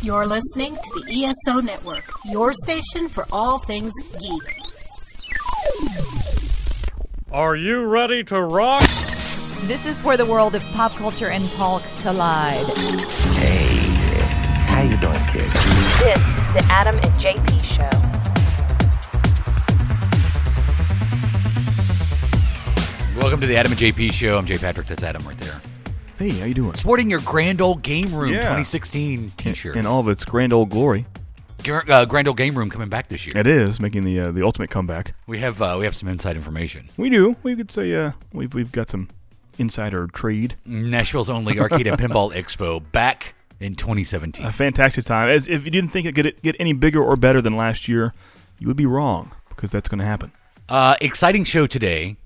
You're listening to the ESO Network, your station for all things geek. Are you ready to rock? This is where the world of pop culture and talk collide. Hey, how you doing, kid? This is the Adam and JP Show. Welcome to the Adam and JP Show. I'm Jay Patrick. That's Adam right there. Hey, how you doing? Sporting your Grand Old Game Room 2016 T-shirt. In all of its grand old glory. Grand Old Game Room coming back this year. It is, making the ultimate comeback. We have some inside information. We do. We could say we've got some insider trade. Nashville's only arcade and pinball expo back in 2017. A fantastic time. As if you didn't think it could get any bigger or better than last year, you would be wrong, because that's going to happen. Exciting show today.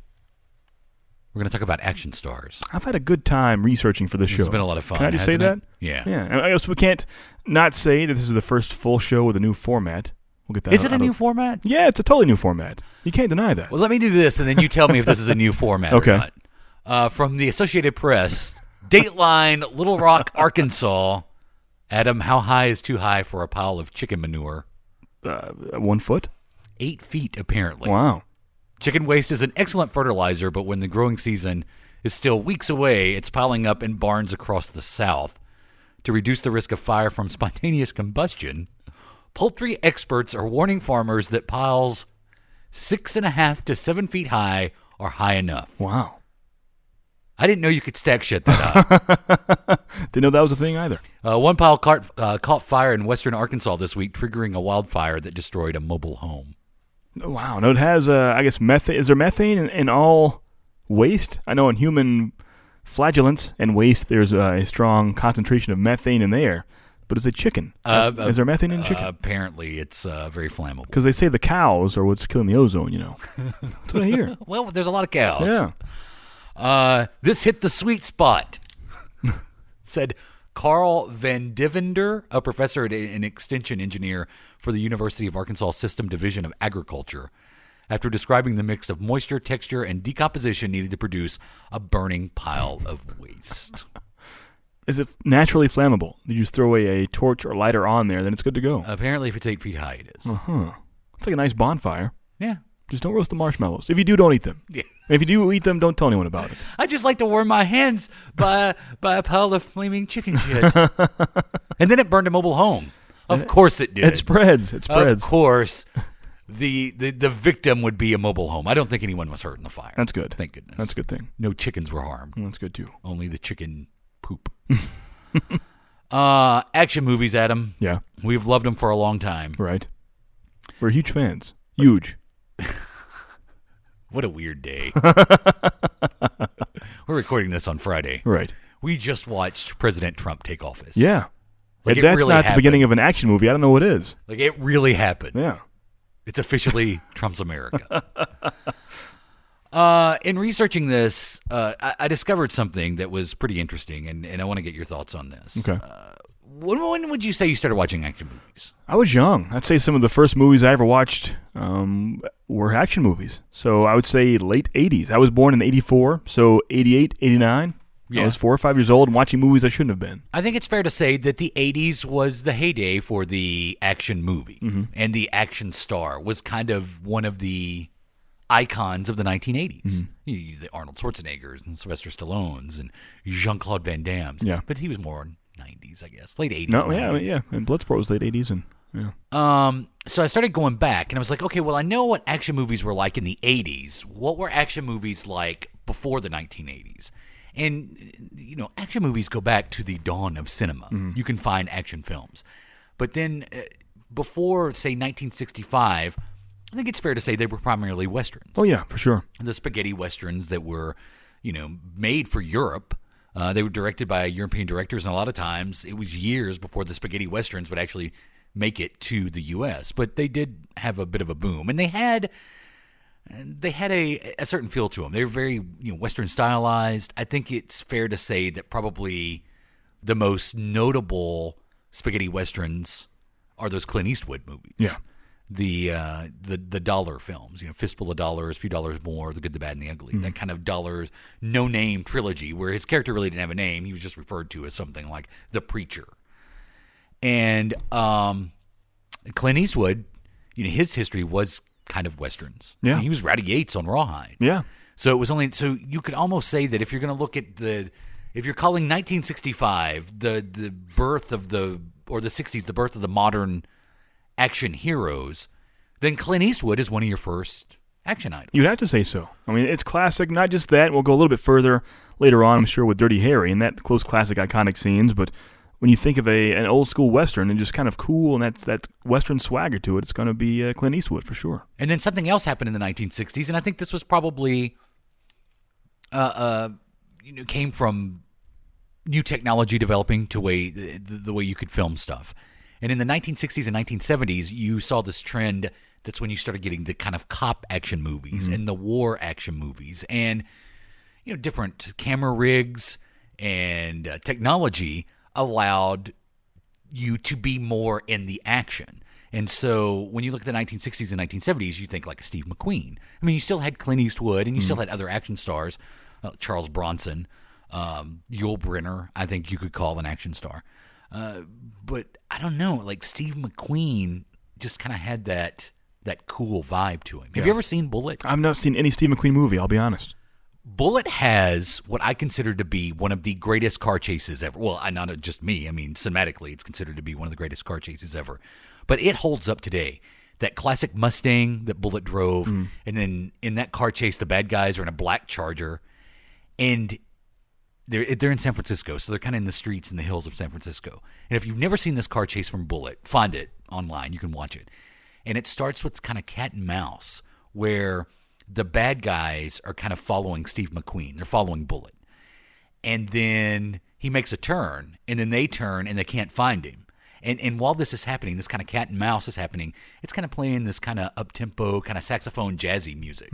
We're going to talk about action stars. I've had a good time researching for this show. It's been a lot of fun. Can I just say that? Yeah. Yeah. I guess we can't not say that this is the first full show with a new format. We'll get that. Is it a new format? Yeah, it's a totally new format. You can't deny that. Well, let me do this, and then you tell me if this is a new format okay. or not. From the Associated Press, Dateline, Little Rock, Arkansas. Adam, how high is too high for a pile of chicken manure? 1 foot? 8 feet, apparently. Wow. Chicken waste is an excellent fertilizer, but when the growing season is still weeks away, it's piling up in barns across the South. To reduce the risk of fire from spontaneous combustion, poultry experts are warning farmers that piles 6.5 to 7 feet high are high enough. Wow. I didn't know you could stack shit that up. Didn't know that was a thing either. One pile caught fire in western Arkansas this week, triggering a wildfire that destroyed a mobile home. Wow. No, it has, I guess, methane. Is there methane in all waste? I know in human flagellants and waste, there's a strong concentration of methane in the air. But is it chicken? Is there methane in chicken? Apparently, it's very flammable. Because they say the cows are what's killing the ozone, you know. That's what I hear. Well, there's a lot of cows. Yeah. This hit the sweet spot, said Carl Van Divender, a professor and extension engineer for the University of Arkansas System Division of Agriculture, after describing the mix of moisture, texture, and decomposition needed to produce a burning pile of waste. Is it naturally flammable? You just throw a torch or lighter on there, then it's good to go. Apparently, if it's 8 feet high, it is. Uh-huh. It's like a nice bonfire. Yeah. Just don't roast the marshmallows. If you do, don't eat them. Yeah. And if you do eat them, don't tell anyone about it. I just like to warm my hands by a pile of flaming chicken shit. And then it burned a mobile home. Of course it did. It spreads. Of course, the victim would be a mobile home. I don't think anyone was hurt in the fire. That's good. Thank goodness. That's a good thing. No chickens were harmed. That's good, too. Only the chicken poop. Action movies, Adam. Yeah. We've loved them for a long time. Right. We're huge fans. Huge. What a weird day. We're recording this on Friday. Right. We just watched President Trump take office. Yeah. Like if that's really not happened. The beginning of an action movie, I don't know what is. Like, it really happened. Yeah. It's officially Trump's America. In researching this, I discovered something that was pretty interesting, and I want to get your thoughts on this. Okay. When would you say you started watching action movies? I was young. I'd say some of the first movies I ever watched were action movies. So I would say late 80s. I was born in 84, so 88, 89. Yeah. I was 4 or 5 years old and watching movies I shouldn't have been. I think it's fair to say that the 80s was the heyday for the action movie. Mm-hmm. And the action star was kind of one of the icons of the 1980s. Mm-hmm. The Arnold Schwarzeneggers and Sylvester Stallones and Jean-Claude Van Damme's. Yeah. But he was more 90s, I guess. Late 80s. No, 90s. yeah. And Bloodsport was late 80s. And yeah. So I started going back, and I was like, okay, well, I know what action movies were like in the 80s. What were action movies like before the 1980s? And, you know, action movies go back to the dawn of cinema. Mm-hmm. You can find action films. But then before, say, 1965, I think it's fair to say they were primarily Westerns. Oh, yeah, for sure. The spaghetti Westerns that were, you know, made for Europe. They were directed by European directors, and a lot of times it was years before the spaghetti Westerns would actually make it to the U.S. But they did have a bit of a boom. And they had a certain feel to them. They were very Western stylized. I think it's fair to say that probably the most notable spaghetti Westerns are those Clint Eastwood movies. Yeah. The dollar films, Fistful of Dollars, Few Dollars More, The Good, the Bad, and the Ugly. Mm-hmm. That kind of dollars, no-name trilogy where his character really didn't have a name. He was just referred to as something like the Preacher. And Clint Eastwood, his history was kind of westerns. Yeah. I mean, he was Rowdy Yates on Rawhide. Yeah. So it was so you could almost say that if you're going to look at if you're calling 1965 the birth of the 60s the birth of the modern action heroes, then Clint Eastwood is one of your first action idols. You'd have to say so. I mean, it's classic. Not just that. We'll go a little bit further later on, I'm sure, with Dirty Harry and that close classic iconic scenes. But when you think of an old school Western and just kind of cool and that Western swagger to it, it's going to be Clint Eastwood for sure. And then something else happened in the 1960s, and I think this was probably came from new technology developing to the way you could film stuff. And in the 1960s and 1970s, you saw this trend. That's when you started getting the kind of cop action movies and the war action movies, and different camera rigs and technology allowed you to be more in the action. And so when you look at the 1960s and 1970s, you think like a Steve McQueen. I mean, you still had Clint Eastwood, and you still had other action stars, Charles Bronson, Yul Brynner, I think you could call an action star. But I don't know, like Steve McQueen just kind of had that cool vibe to him. Have you ever seen Bullitt? I've not seen any Steve McQueen movie, I'll be honest. Bullitt has what I consider to be one of the greatest car chases ever. Well, not just me. I mean, cinematically, it's considered to be one of the greatest car chases ever. But it holds up today. That classic Mustang that Bullitt drove, and then in that car chase, the bad guys are in a black Charger, and they're in San Francisco, so they're kind of in the streets in the hills of San Francisco. And if you've never seen this car chase from Bullitt, find it online. You can watch it. And it starts with kind of cat and mouse, where the bad guys are kind of following Steve McQueen. They're following Bullitt. And then he makes a turn, and then they turn, and they can't find him. And while this is happening, this kind of cat and mouse is happening, it's kind of playing this kind of up-tempo, kind of saxophone jazzy music.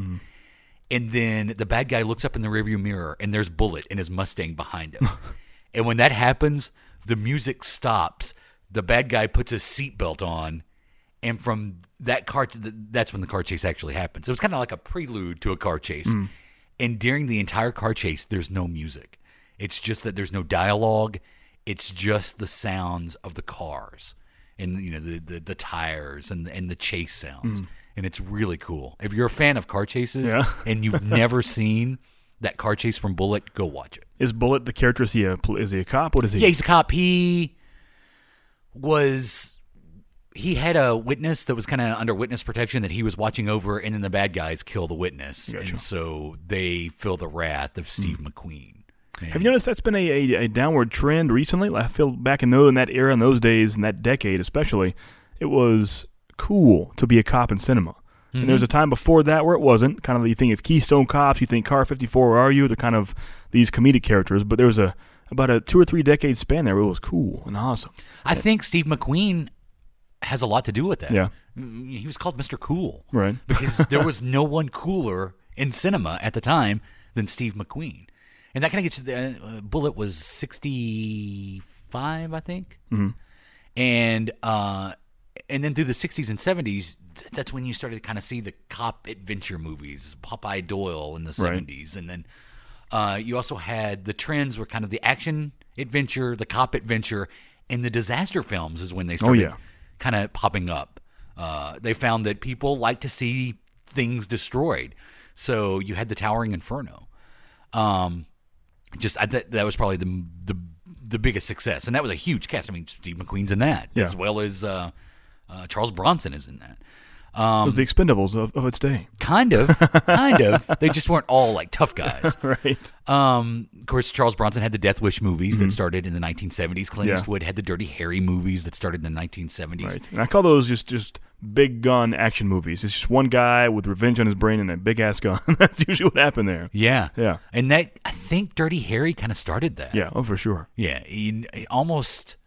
And then the bad guy looks up in the rearview mirror, and there's Bullitt in his Mustang behind him. And when that happens, the music stops. The bad guy puts his seatbelt on, and from that that's when the car chase actually happens. It was kind of like a prelude to a car chase. And during the entire car chase, there's no music. It's just that there's no dialogue. It's just the sounds of the cars and the tires and the chase sounds. And it's really cool. If you're a fan of car chases and you've never seen that car chase from Bullitt, go watch it. Is Bullitt the character? Is he a cop? What is he? Yeah, he's a cop. He had a witness that was kind of under witness protection that he was watching over, and then the bad guys kill the witness. Gotcha. And so they feel the wrath of Steve McQueen. Have you noticed that's been a downward trend recently? I feel back in that era, in those days, in that decade especially, it was cool to be a cop in cinema. And there was a time before that where it wasn't. Kind of, you think of Keystone Cops, you think Car 54, Where Are You? They're kind of these comedic characters. But there was about a 2 or 3 decade span there where it was cool and awesome. I think Steve McQueen has a lot to do with that. Yeah. He was called Mr. Cool. Right. Because there was no one cooler in cinema at the time than Steve McQueen. And that kind of gets you Bullitt was 65, I think. And then through the 60s and 70s, that's when you started to kind of see the cop adventure movies, Popeye Doyle in the 70s. And then you also had the trends were kind of the action adventure, the cop adventure, and the disaster films is when they started kind of popping up. They found that people like to see things destroyed. So you had the Towering Inferno. That was probably the biggest success, and that was a huge cast. I mean, Steve McQueen's in that, as well as Charles Bronson is in that. It was the Expendables of its day. Kind of. They just weren't all like tough guys. Right. Of course, Charles Bronson had the Death Wish movies that started in the 1970s. Clint Eastwood had the Dirty Harry movies that started in the 1970s. Right. And I call those just big gun action movies. It's just one guy with revenge on his brain and a big ass gun. That's usually what happened there. Yeah. Yeah. And I think Dirty Harry kind of started that. Yeah. Oh, for sure. Yeah. He almost,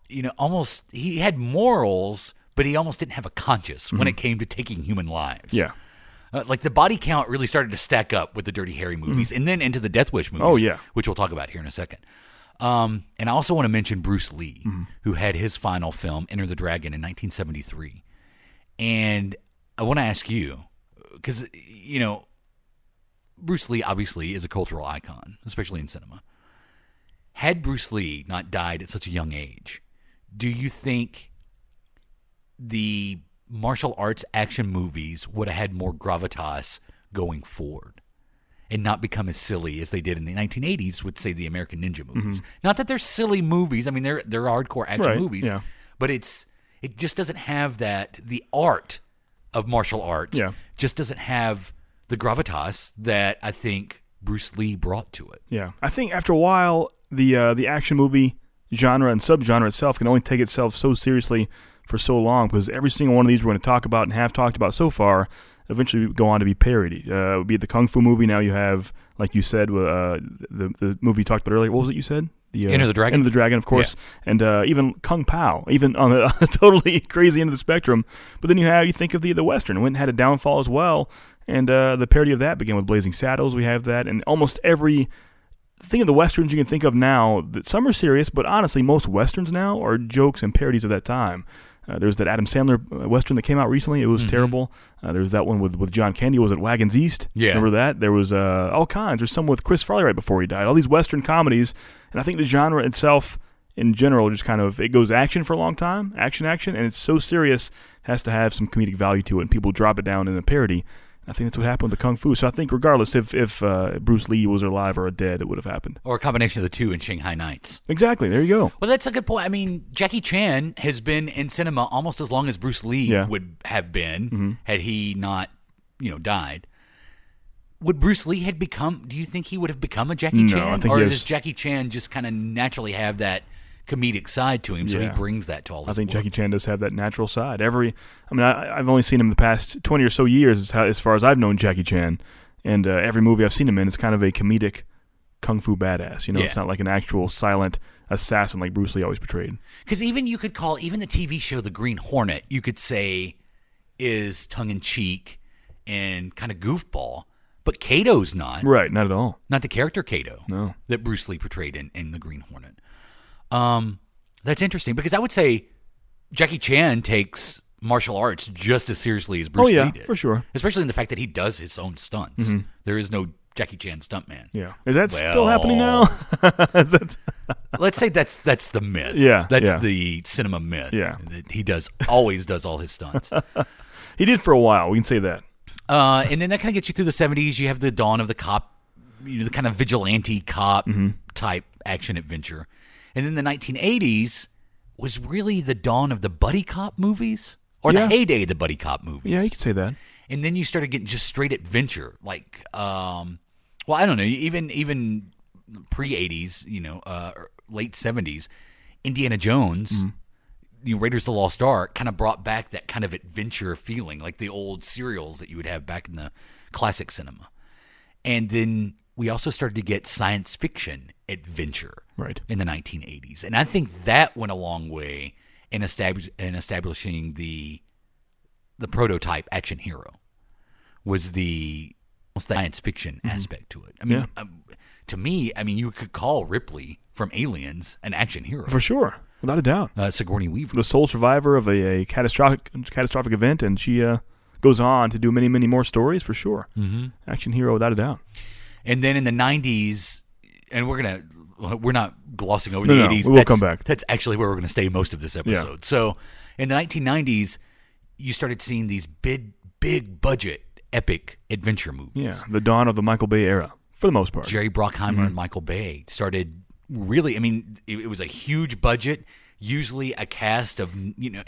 he had morals, but he almost didn't have a conscience when it came to taking human lives. Yeah. Like the body count really started to stack up with the Dirty Harry movies and then into the Death Wish movies. Oh, yeah. Which we'll talk about here in a second. And I also want to mention Bruce Lee, who had his final film, Enter the Dragon, in 1973. And I want to ask you, because, Bruce Lee obviously is a cultural icon, especially in cinema. Had Bruce Lee not died at such a young age, do you think the martial arts action movies would have had more gravitas going forward and not become as silly as they did in the 1980s with, say, the American Ninja movies? Not that they're silly movies. I mean, they're hardcore action movies. Yeah. But it just doesn't have the art of martial arts just doesn't have the gravitas that I think Bruce Lee brought to it. Yeah. I think after a while, the action movie genre and subgenre itself can only take itself so seriously for so long, because every single one of these we're going to talk about and have talked about so far eventually go on to be parodied. Be it the Kung Fu movie, now you have, like you said, the movie you talked about earlier. What was it you said? Enter the Dragon. Enter the Dragon, of course. Yeah. And even Kung Pao, even on the totally crazy end of the spectrum. But then you think of the Western. It went and had a downfall as well. And the parody of that began with Blazing Saddles. We have that. And almost every thing of the Westerns you can think of now, that some are serious, but honestly, most Westerns now are jokes and parodies of that time. There's that Adam Sandler Western that came out recently. It was terrible. There's that one with John Candy. Was it Wagons East? Yeah. Remember that? There was all kinds. There's some with Chris Farley right before he died. All these Western comedies. And I think the genre itself, in general, just kind of, it goes action for a long time. Action. And it's so serious, it has to have some comedic value to it. And people drop it down in a parody. I think that's what happened with the Kung Fu. So I think regardless if Bruce Lee was alive or dead, it would have happened. Or a combination of the two in Shanghai Nights. Exactly. There you go. Well, that's a good point. I mean, Jackie Chan has been in cinema almost as long as Bruce Lee would have been had he not, died. Would Bruce Lee do you think he would have become a Jackie Chan? I think or does Jackie Chan just kind of naturally have that comedic side to him, so he brings that to all his I think work? Jackie Chan does have that natural side. I've only seen him the past 20 or so years as far as I've known Jackie Chan, and every movie I've seen him in is kind of a comedic kung fu badass. It's not like an actual silent assassin like Bruce Lee always portrayed. Because you could call the TV show The Green Hornet, you could say, is tongue-in-cheek and kind of goofball, but Kato's not. Right, not at all. Not the character Kato that Bruce Lee portrayed in The Green Hornet. That's interesting, because I would say Jackie Chan takes martial arts just as seriously as Bruce Lee did. For sure. Especially in the fact that he does his own stunts. There is no Jackie Chan stuntman. Yeah. Is that still happening now? Let's say that's the myth. Yeah. That's the cinema myth. Yeah. That he always does all his stunts. He did for a while, we can say that. And then that kind of gets you through the 70s. You have the dawn of the cop, the kind of vigilante cop type action adventure. And then the 1980s was really the dawn of the buddy cop movies, or the heyday of the buddy cop movies. Yeah, you could say that. And then you started getting just straight adventure, like, I don't know, even pre-80s, late 70s, Indiana Jones, Raiders of the Lost Ark kind of brought back that kind of adventure feeling, like the old serials that you would have back in the classic cinema. And then we also started to get science fiction adventure in the 1980s. And I think that went a long way in establishing the prototype action hero, was the science fiction aspect to it. I mean, to me, you could call Ripley from Aliens an action hero. For sure, without a doubt. Sigourney Weaver. The sole survivor of a catastrophic event, and she goes on to do many, many more stories, for sure. Action hero, without a doubt. And then in the 90s, and we're not glossing over the 80s. We'll come back. That's actually where we're going to stay most of this episode. Yeah. So in the 1990s, you started seeing these big budget, epic adventure movies. Yeah, the dawn of the Michael Bay era, for the most part. Jerry Bruckheimer and Michael Bay started really, it was a huge budget, usually a cast of,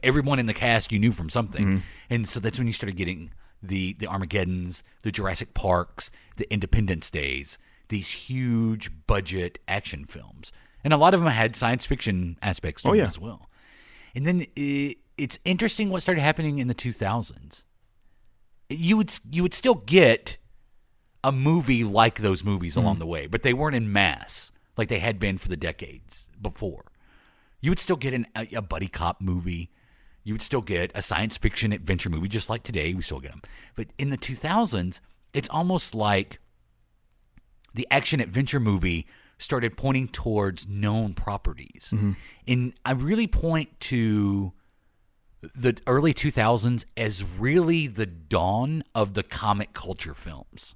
everyone in the cast you knew from something. And so that's when you started getting the Armageddons, the Jurassic Parks, the Independence Days, these huge budget action films. And a lot of them had science fiction aspects to them as well. And then it's interesting what started happening in the 2000s. You would still get a movie like those movies along the way, but they weren't in mass like they had been for the decades before. You would still get a buddy cop movie. You would still get a science fiction adventure movie, just like today. We still get them. But in the 2000s, it's almost like the action adventure movie started pointing towards known properties. And I really point to the early 2000s as really the dawn of the comic culture films.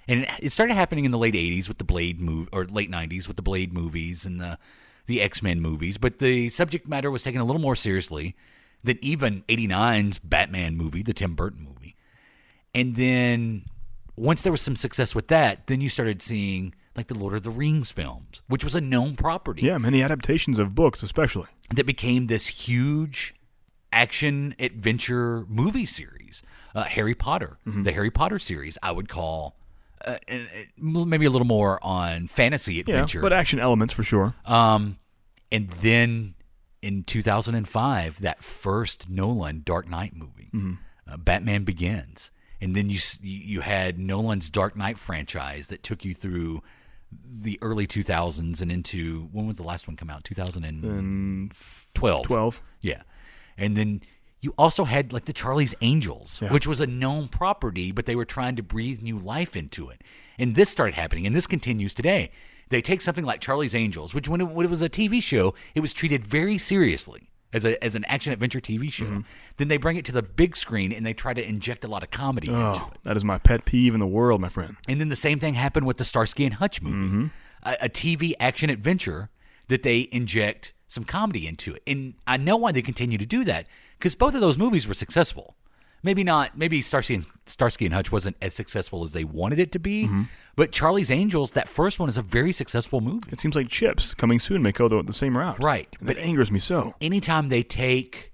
And it started happening in the late 80s with the Blade movie, or late 90s with the Blade movies and the the X-Men movies, but the subject matter was taken a little more seriously than even 89's Batman movie, the Tim Burton movie. And then once there was some success with that, then you started seeing like the Lord of the Rings films, which was a known property. Yeah, many adaptations of books especially. That became this huge action-adventure movie series. Harry Potter, the Harry Potter series, I would call maybe a little more on fantasy adventure. Yeah, but action elements for sure. And then in 2005, that first Nolan Dark Knight movie, Batman Begins. And then you had Nolan's Dark Knight franchise that took you through the early 2000s and into, when was the last one come out? 2012. 12. Yeah. And then you also had like the Charlie's Angels, which was a known property, but they were trying to breathe new life into it. And this started happening, and this continues today. They take something like Charlie's Angels, which when it was a TV show, it was treated very seriously as an action-adventure TV show. Then they bring it to the big screen, and they try to inject a lot of comedy into it. That is my pet peeve in the world, my friend. And then the same thing happened with the Starsky and Hutch movie, a TV action-adventure that they inject some comedy into it. And I know why they continue to do that, because both of those movies were successful. Maybe Starsky and Hutch wasn't as successful as they wanted it to be, but Charlie's Angels, that first one, is a very successful movie. It seems like Chips coming soon may go the same route. Right. And that angers me so. Anytime they take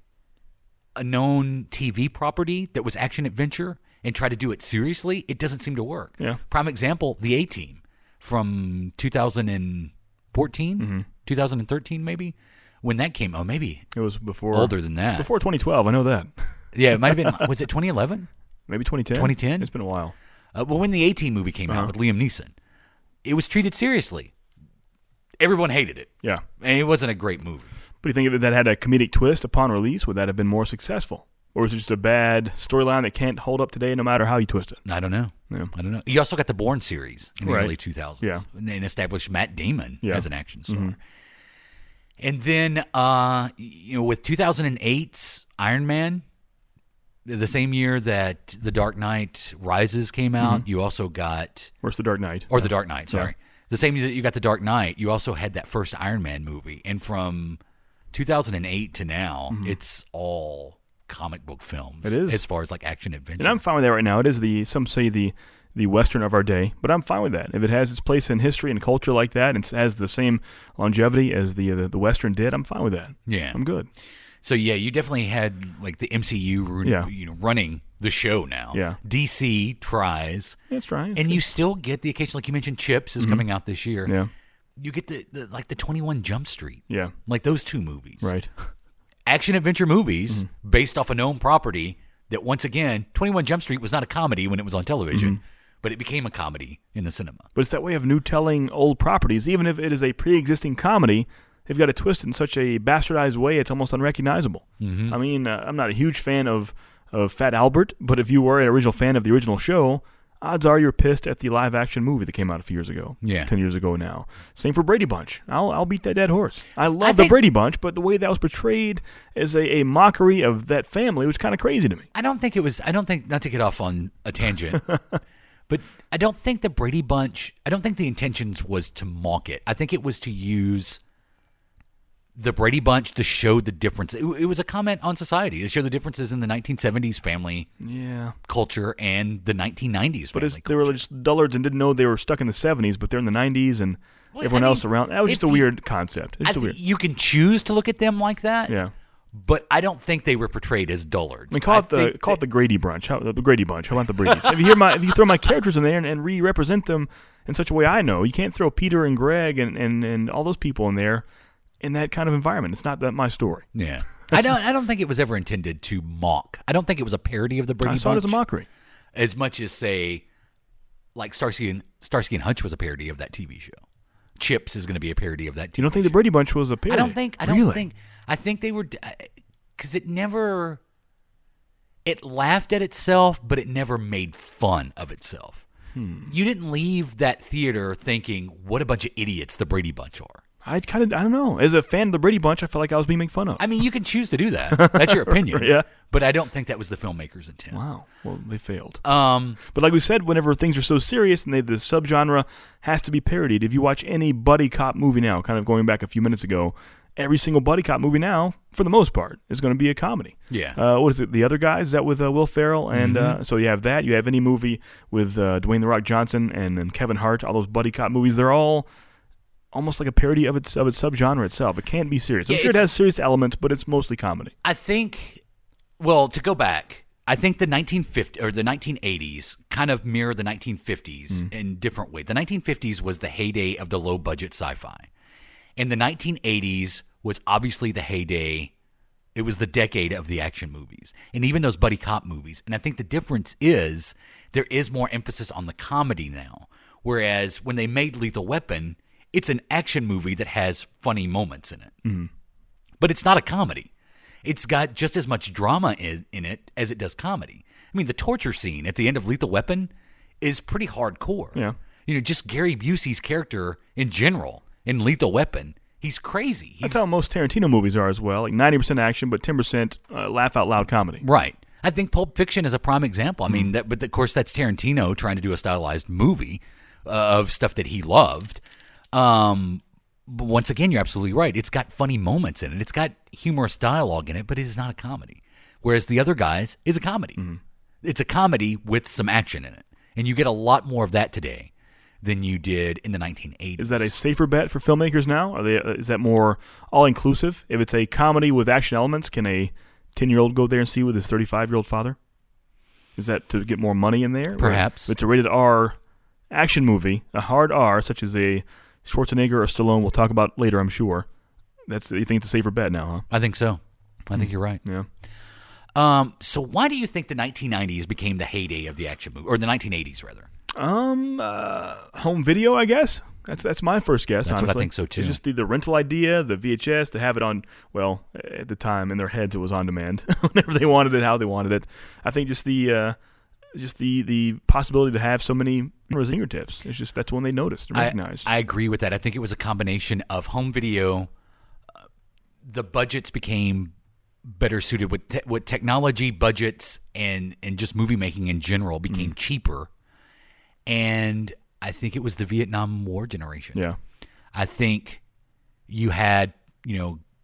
a known TV property that was action-adventure and try to do it seriously, it doesn't seem to work. Yeah. Prime example, The A-Team from 2014, 2013 maybe, when that came. Oh, maybe it was before older than that. Before 2012, I know that. Yeah, it might have been. Was it 2011? Maybe 2010. 2010. It's been a while. Well, when the A-Team movie came out with Liam Neeson, it was treated seriously. Everyone hated it. Yeah, and it wasn't a great movie. But do you think if that had a comedic twist upon release, would that have been more successful? Or is it just a bad storyline that can't hold up today no matter how you twist it? I don't know. Yeah. I don't know. You also got the Bourne series in the early 2000s. Yeah. And established Matt Damon as an action star. And then, with 2008's Iron Man, the same year that The Dark Knight Rises came out, you also got... Where's The Dark Knight? Or The Dark Knight, sorry. The same year that you got The Dark Knight, you also had that first Iron Man movie. And from 2008 to now, it's all comic book films. It is. As far as like action adventure. And I'm fine with that right now. It is some say the Western of our day, but I'm fine with that. If it has its place in history and culture like that and has the same longevity as the Western did, I'm fine with that. Yeah. I'm good. So, yeah, you definitely had like the MCU running the show now. Yeah. DC tries. It's trying. And you still get the occasion, like you mentioned, Chips is coming out this year. Yeah. You get the 21 Jump Street. Yeah. Like those two movies. Right. Action-adventure movies based off a known property that, once again, 21 Jump Street was not a comedy when it was on television, but it became a comedy in the cinema. But it's that way of new telling old properties. Even if it is a pre-existing comedy, they've got a twist in such a bastardized way, it's almost unrecognizable. I mean, I'm not a huge fan of Fat Albert, but if you were an original fan of the original show, odds are you're pissed at the live-action movie that came out a few years ago. Yeah. 10 years ago now. Same for Brady Bunch. I'll beat that dead horse. I love the Brady Bunch, but the way that was portrayed as a mockery of that family was kind of crazy to me. I don't think, not to get off on a tangent, but I don't think the Brady Bunch, I don't think the intentions was to mock it. I think it was to use the Brady Bunch to show the difference. It was a comment on society to show the differences in the 1970s family culture and the 1990s family culture. They were just dullards and didn't know they were stuck in the 70s, but they're in the 90s and everyone else around. That was just a weird concept. You can choose to look at them like that. Yeah. But I don't think they were portrayed as dullards. I mean, call it the Grady Bunch. The Grady Bunch. How about the Brady's? If you throw my characters in there and re-represent them in such a way I know, you can't throw Peter and Greg and all those people in there in that kind of environment. It's not my story. Yeah. I don't think it was ever intended to mock. I don't think it was a parody of the Brady Bunch. I saw it as a mockery. As much as, say, like Starsky and Hutch was a parody of that TV show. Chips is going to be a parody of that TV show. You don't think the Brady Bunch was a parody? I think they were, because it laughed at itself, but it never made fun of itself. You didn't leave that theater thinking, what a bunch of idiots the Brady Bunch are. I don't know. As a fan of the Brady Bunch, I felt like I was being made fun of. I mean, you can choose to do that. That's your opinion. Yeah. But I don't think that was the filmmaker's intent. Wow. Well, they failed. But like we said, whenever things are so serious and the subgenre has to be parodied, if you watch any buddy cop movie now, kind of going back a few minutes ago, every single buddy cop movie now, for the most part, is going to be a comedy. Yeah. What is it? The Other Guys? Is that with Will Ferrell? And so you have that. You have any movie with Dwayne The Rock Johnson and Kevin Hart, all those buddy cop movies, they're all almost like a parody of its subgenre itself. It can't be serious. I'm sure it has serious elements, but it's mostly comedy. I think, well, to go back, I think the 1950s or the 1980s kind of mirror the 1950s in different ways. The 1950s was the heyday of the low-budget sci-fi. And the 1980s was obviously the heyday. It was the decade of the action movies. And even those buddy cop movies. And I think the difference is there is more emphasis on the comedy now. Whereas when they made Lethal Weapon, it's an action movie that has funny moments in it. But it's not a comedy. It's got just as much drama in it as it does comedy. I mean, the torture scene at the end of Lethal Weapon is pretty hardcore. Yeah. You know, just Gary Busey's character in general in Lethal Weapon, he's crazy. That's how most Tarantino movies are as well. Like 90% action, but 10% laugh-out-loud comedy. Right. I think Pulp Fiction is a prime example. I mean, but of course, that's Tarantino trying to do a stylized movie of stuff that he loved. But once again, you're absolutely right. It's got funny moments in it. It's got humorous dialogue in it, but it is not a comedy. Whereas The Other Guys is a comedy. It's a comedy with some action in it. And you get a lot more of that today than you did in the 1980s. Is that a safer bet for filmmakers now? Is that more all-inclusive? If it's a comedy with action elements, can a 10-year-old go there and see with his 35-year-old father? Is that to get more money in there? Perhaps. If it's a rated R action movie, a hard R, such as a Schwarzenegger or Stallone, we'll talk about later, I'm sure. You think it's a safer bet now, huh? I think so. I think you're right. Yeah. So why do you think the 1990s became the heyday of the action movie, or the 1980s rather? Home video, I guess. That's my first guess. That's honestly. what I think so too. It's just the rental idea, the VHS, to have it on. Well, at the time in their heads, it was on demand whenever they wanted it, how they wanted it. I think just the possibility to have so many fingertips. It's just that's when they noticed and recognized. I agree with that. I think it was a combination of home video. The budgets became better suited with technology. Budgets and just movie making in general became cheaper, and I think it was the Vietnam War generation. Yeah, I think you had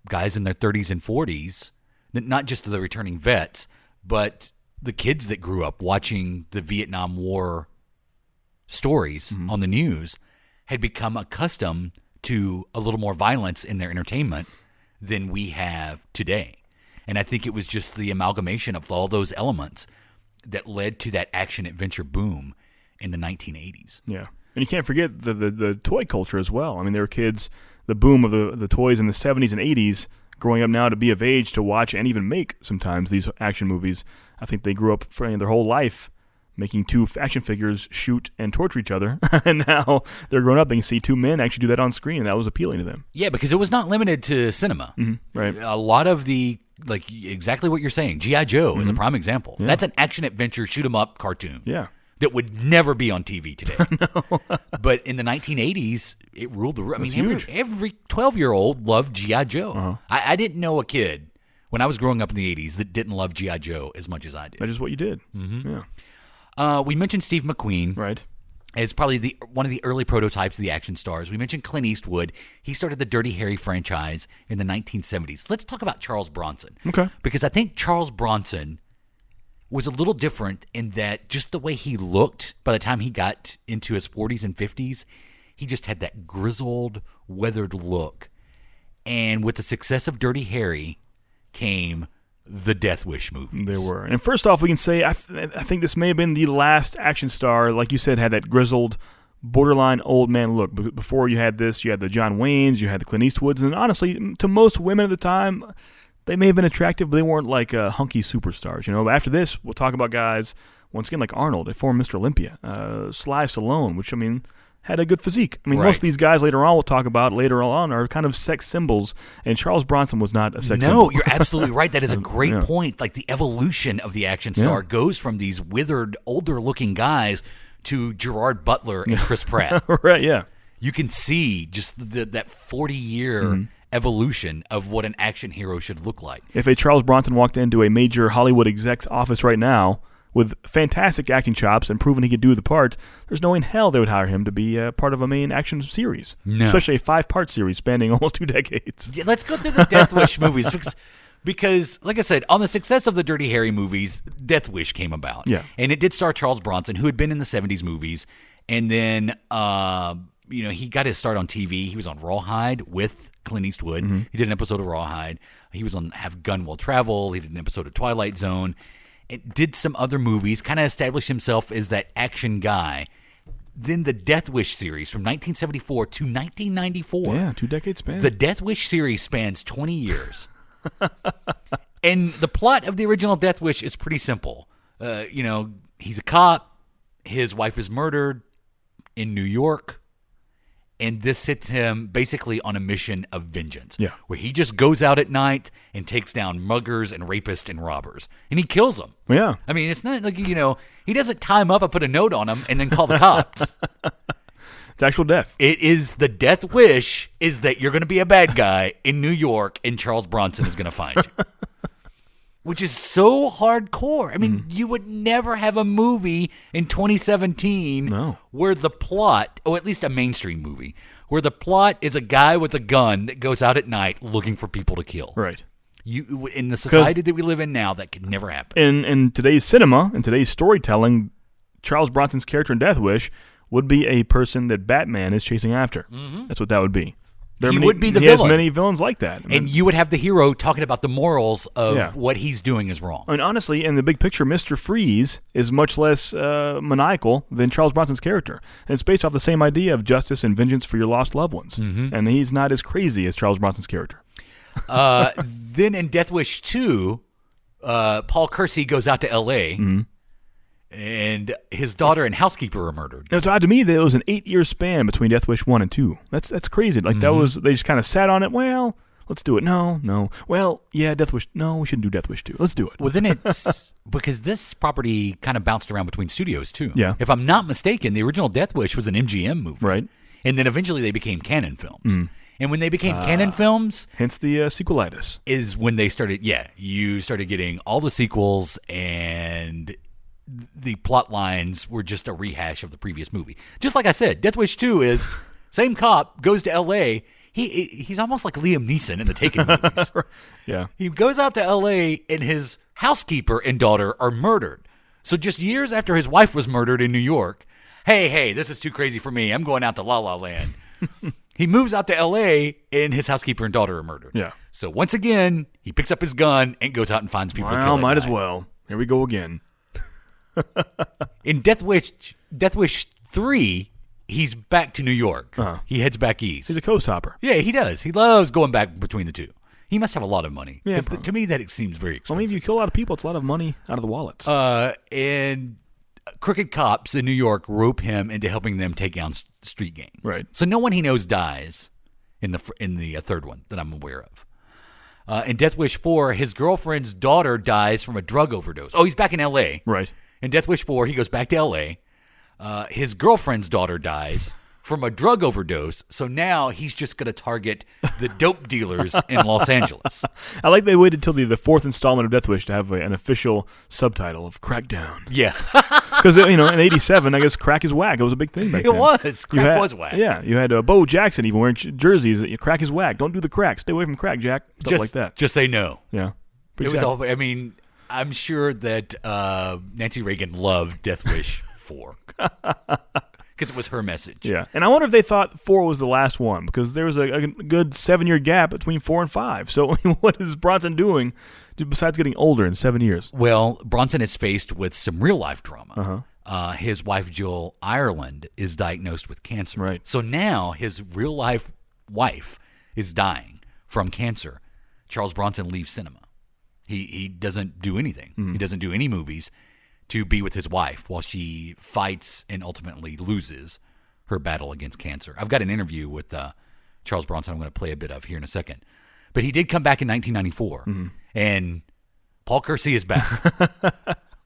guys in their 30s and 40s, not just the returning vets, but the kids that grew up watching the Vietnam War stories on the news had become accustomed to a little more violence in their entertainment than we have today. And I think it was just the amalgamation of all those elements that led to that action-adventure boom in the 1980s. Yeah. And you can't forget the toy culture as well. I mean, there were kids, the boom of the toys in the 70s and 80s, growing up now to be of age to watch and even make sometimes these action movies. I think they grew up for their whole life making two action figures shoot and torture each other. And now they're grown up. They can see two men actually do that on screen, and that was appealing to them. Yeah, because it was not limited to cinema. Right. A lot of exactly what you're saying. G.I. Joe is a prime example. Yeah. That's an action-adventure, shoot-'em-up cartoon. Yeah. That would never be on TV today. But in the 1980s, it ruled the world. I mean, every 12-year-old loved G.I. Joe. I didn't know a kid when I was growing up in the 80s that didn't love G.I. Joe as much as I did. That's just what you did. Yeah. We mentioned Steve McQueen. Right. As probably one of the early prototypes of the action stars. We mentioned Clint Eastwood. He started the Dirty Harry franchise in the 1970s. Let's talk about Charles Bronson. Okay. Because I think Charles Bronson was a little different in that just the way he looked by the time he got into his 40s and 50s, he just had that grizzled, weathered look. And with the success of Dirty Harry came the Death Wish movies. There were. And first off, we can say I think this may have been the last action star, like you said, had that grizzled, borderline old man look. Before you had this, you had the John Waynes, you had the Clint Eastwoods, and honestly, to most women at the time, they may have been attractive, but they weren't like hunky superstars. But after this, we'll talk about guys, once again, like Arnold, a former Mr. Olympia, Sly Stallone, which, had a good physique. Most of these guys later on, we'll talk about later on, are kind of sex symbols, and Charles Bronson was not a sex symbol. No, you're absolutely right. That is a great point. Like the evolution of the action star goes from these withered, older-looking guys to Gerard Butler and Chris Pratt. Right, yeah. you can see just that 40-year evolution of what an action hero should look like. If a Charles Bronson walked into a major Hollywood exec's office right now with fantastic acting chops and proven he could do the part, there's no way in hell they would hire him to be part of a main action series. No. Especially a 5-part series spanning almost 2 decades. Yeah, let's go through the Death Wish movies because, like I said, on the success of the Dirty Harry movies, Death Wish came about. Yeah. And it did star Charles Bronson, who had been in the 70s movies. And then, he got his start on TV. He was on Rawhide with Clint Eastwood. He did an episode of Rawhide. He was on Have Gun Will Travel. He did an episode of Twilight Zone. It did some other movies, kind of established himself as that action guy. Then the Death Wish series from 1974 to 1994. Yeah, 2 decades span. The Death Wish series spans 20 years. And the plot of the original Death Wish is pretty simple. He's a cop. His wife is murdered in New York. And this sets him basically on a mission of vengeance. Yeah. Where he just goes out at night and takes down muggers and rapists and robbers. And he kills them. Yeah. I mean, it's not like, he doesn't tie him up and put a note on him and then call the cops. It's actual death. It is the Death Wish is that you're going to be a bad guy in New York and Charles Bronson is going to find you. Which is so hardcore. I mean, you would never have a movie in 2017 where the plot, or at least a mainstream movie, where the plot is a guy with a gun that goes out at night looking for people to kill. Right. In the society that we live in now, that could never happen. In today's cinema, in today's storytelling, Charles Bronson's character in Death Wish would be a person that Batman is chasing after. That's what that would be. He would be the villain. He has many villains like that. And you would have the hero talking about the morals of what he's doing is wrong. I mean, honestly, in the big picture, Mr. Freeze is much less maniacal than Charles Bronson's character. And it's based off the same idea of justice and vengeance for your lost loved ones. And he's not as crazy as Charles Bronson's character. Then in Death Wish 2, Paul Kersey goes out to L.A., and his daughter and housekeeper are murdered. Now, it's odd to me that it was an 8-year span between Death Wish 1 and 2. That's crazy. Like that was, they just kind of sat on it. Well, let's do it. No. Well, yeah, Death Wish. No, we shouldn't do Death Wish 2. Let's do it. Well, then it's because this property kind of bounced around between studios too. Yeah. If I'm not mistaken, the original Death Wish was an MGM movie. Right. And then eventually they became Canon Films. And when they became Canon Films, hence the sequelitis, is when they started. Yeah, you started getting all the sequels and the plot lines were just a rehash of the previous movie. Just like I said, Death Wish 2 is same cop goes to L.A. He's almost like Liam Neeson in the Taken movies. Yeah. He goes out to L.A. and his housekeeper and daughter are murdered. So just years after his wife was murdered in New York, hey, this is too crazy for me. I'm going out to La La Land. He moves out to L.A. and his housekeeper and daughter are murdered. Yeah. So once again, he picks up his gun and goes out and finds people to kill. Well, might as well. Here we go again. In Death Wish 3, he's back to New York. He heads back east. He's a coast hopper. Yeah, he does. He loves going back between the two. He must have a lot of money. Yeah, to me, that seems very expensive. Well, I mean, if you kill a lot of people, it's a lot of money out of the wallets. And crooked cops in New York rope him into helping them take down street gangs. Right. So no one he knows dies in the third one that I'm aware of. In Death Wish 4, his girlfriend's daughter dies from a drug overdose. Oh, he's back in L.A. Right. In Death Wish 4, he goes back to L.A. His girlfriend's daughter dies from a drug overdose, so now he's just going to target the dope dealers in Los Angeles. I like they waited till the fourth installment of Death Wish to have an official subtitle of Crackdown. Yeah. Because, in 87, I guess crack is whack. It was a big thing back then. It was. Crack was whack. Yeah. You had Bo Jackson even wearing jerseys. Crack is whack. Don't do the crack. Stay away from crack, Jack. Stuff like that. Just say no. Yeah. It was all, I'm sure that Nancy Reagan loved Death Wish 4 because it was her message. Yeah, and I wonder if they thought 4 was the last one because there was a good 7-year gap between 4 and 5. So what is Bronson doing besides getting older in 7 years? Well, Bronson is faced with some real-life drama. His wife, Jill Ireland, is diagnosed with cancer. Right. So now his real-life wife is dying from cancer. Charles Bronson leaves cinema. He doesn't do anything. He doesn't do any movies to be with his wife while she fights and ultimately loses her battle against cancer. I've got an interview with Charles Bronson I'm going to play a bit of here in a second. But he did come back in 1994, and Paul Kersey is back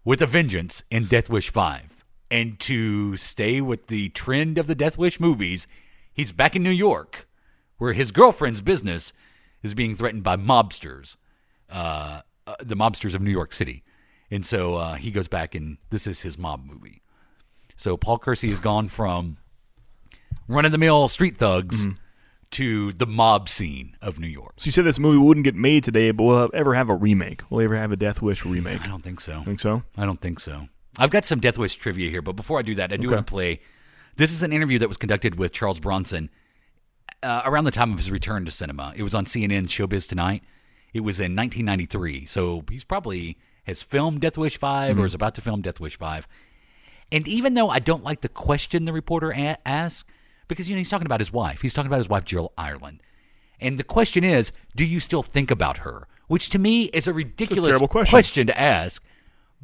with a vengeance in Death Wish 5. And to stay with the trend of the Death Wish movies, he's back in New York, where his girlfriend's business is being threatened by mobsters, the mobsters of New York City. And so he goes back, and this is his mob movie. So Paul Kersey has gone from run-of-the-mill street thugs to the mob scene of New York. So you said this movie wouldn't get made today, but will it ever have a remake? Will it ever have a Death Wish remake? I don't think so. Think so? I don't think so. I've got some Death Wish trivia here, but before I do that, I do want to play. This is an interview that was conducted with Charles Bronson around the time of his return to cinema. It was on CNN Showbiz Tonight. It was in 1993, so he's probably has filmed Death Wish 5 or is about to film Death Wish 5. And even though I don't like the question the reporter asked, because he's talking about his wife. He's talking about his wife, Jill Ireland. And the question is, do you still think about her? Which to me is a ridiculous question to ask.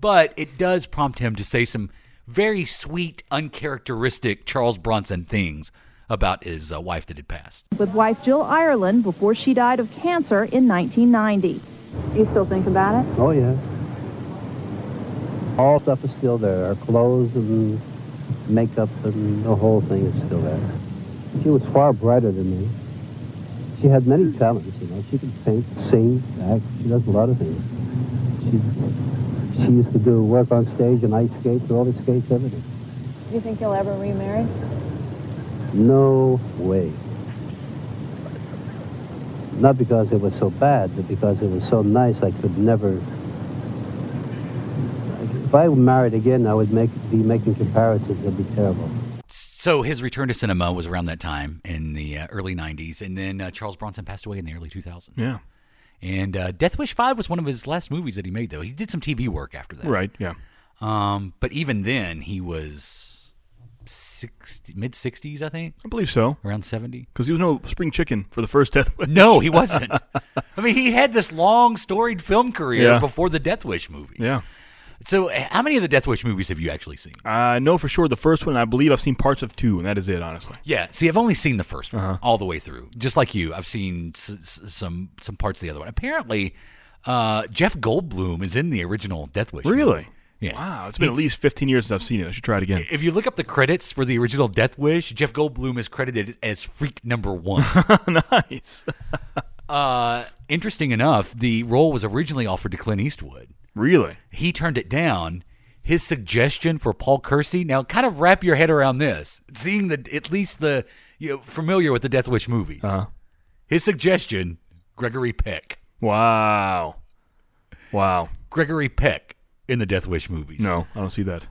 But it does prompt him to say some very sweet, uncharacteristic Charles Bronson things about his wife that had passed. With wife Jill Ireland before she died of cancer in 1990. You still think about it? Oh, yeah. All stuff is still there. Our clothes and makeup and the whole thing is still there. She was far brighter than me. She had many talents, She could paint, sing, act. She does a lot of things. She used to do work on stage and ice skates, roller skates, everything. Do you think you'll ever remarry? No way. Not because it was so bad, but because it was so nice I could never... If I married again, I would be making comparisons. It'd be terrible. So his return to cinema was around that time in the early 90s, and then Charles Bronson passed away in the early 2000s. Yeah. And Death Wish 5 was one of his last movies that he made, though. He did some TV work after that. Right, yeah. But even then, he was mid-60s, I think. I believe so. Around 70. Because he was no spring chicken for the first Death Wish. No, he wasn't. I mean, he had this long, storied film career before the Death Wish movies. Yeah. So how many of the Death Wish movies have you actually seen? I know for sure the first one. I believe I've seen parts of 2, and that is it, honestly. Yeah. See, I've only seen the first one all the way through. Just like you, I've seen some parts of the other one. Apparently, Jeff Goldblum is in the original Death Wish Really? movie. Yeah. Wow. It's been at least 15 years since I've seen it. I should try it again. If you look up the credits for the original Death Wish, Jeff Goldblum is credited as freak number 1. Nice. Interesting enough, the role was originally offered to Clint Eastwood. Really? He turned it down. His suggestion for Paul Kersey, now kind of wrap your head around this, seeing at least familiar with the Death Wish movies. His suggestion, Gregory Peck. Wow. Gregory Peck in the Death Wish movies. No, I don't see that.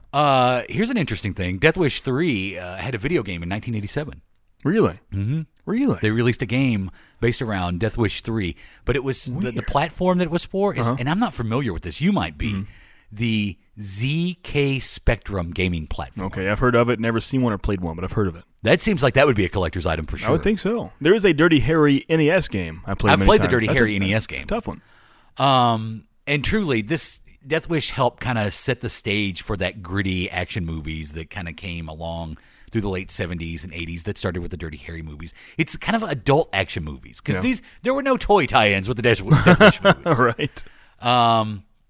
Here's an interesting thing. Death Wish 3 had a video game in 1987. Really? Mm-hmm. Really? They released a game based around Death Wish 3, but it was the platform that it was for, and I'm not familiar with this. You might be. The ZK Spectrum gaming platform. Okay, I've heard of it. Never seen one or played one, but I've heard of it. That seems like that would be a collector's item for sure. I would think so. There is a Dirty Harry NES game I played. I've played the Dirty That's Harry NES game. It's a tough one. And truly, this Death Wish helped kind of set the stage for that gritty action movies that kind of came along through the late 70s and 80s that started with the Dirty Harry movies. It's kind of adult action movies because there were no toy tie-ins with the Death Wish movies. Right.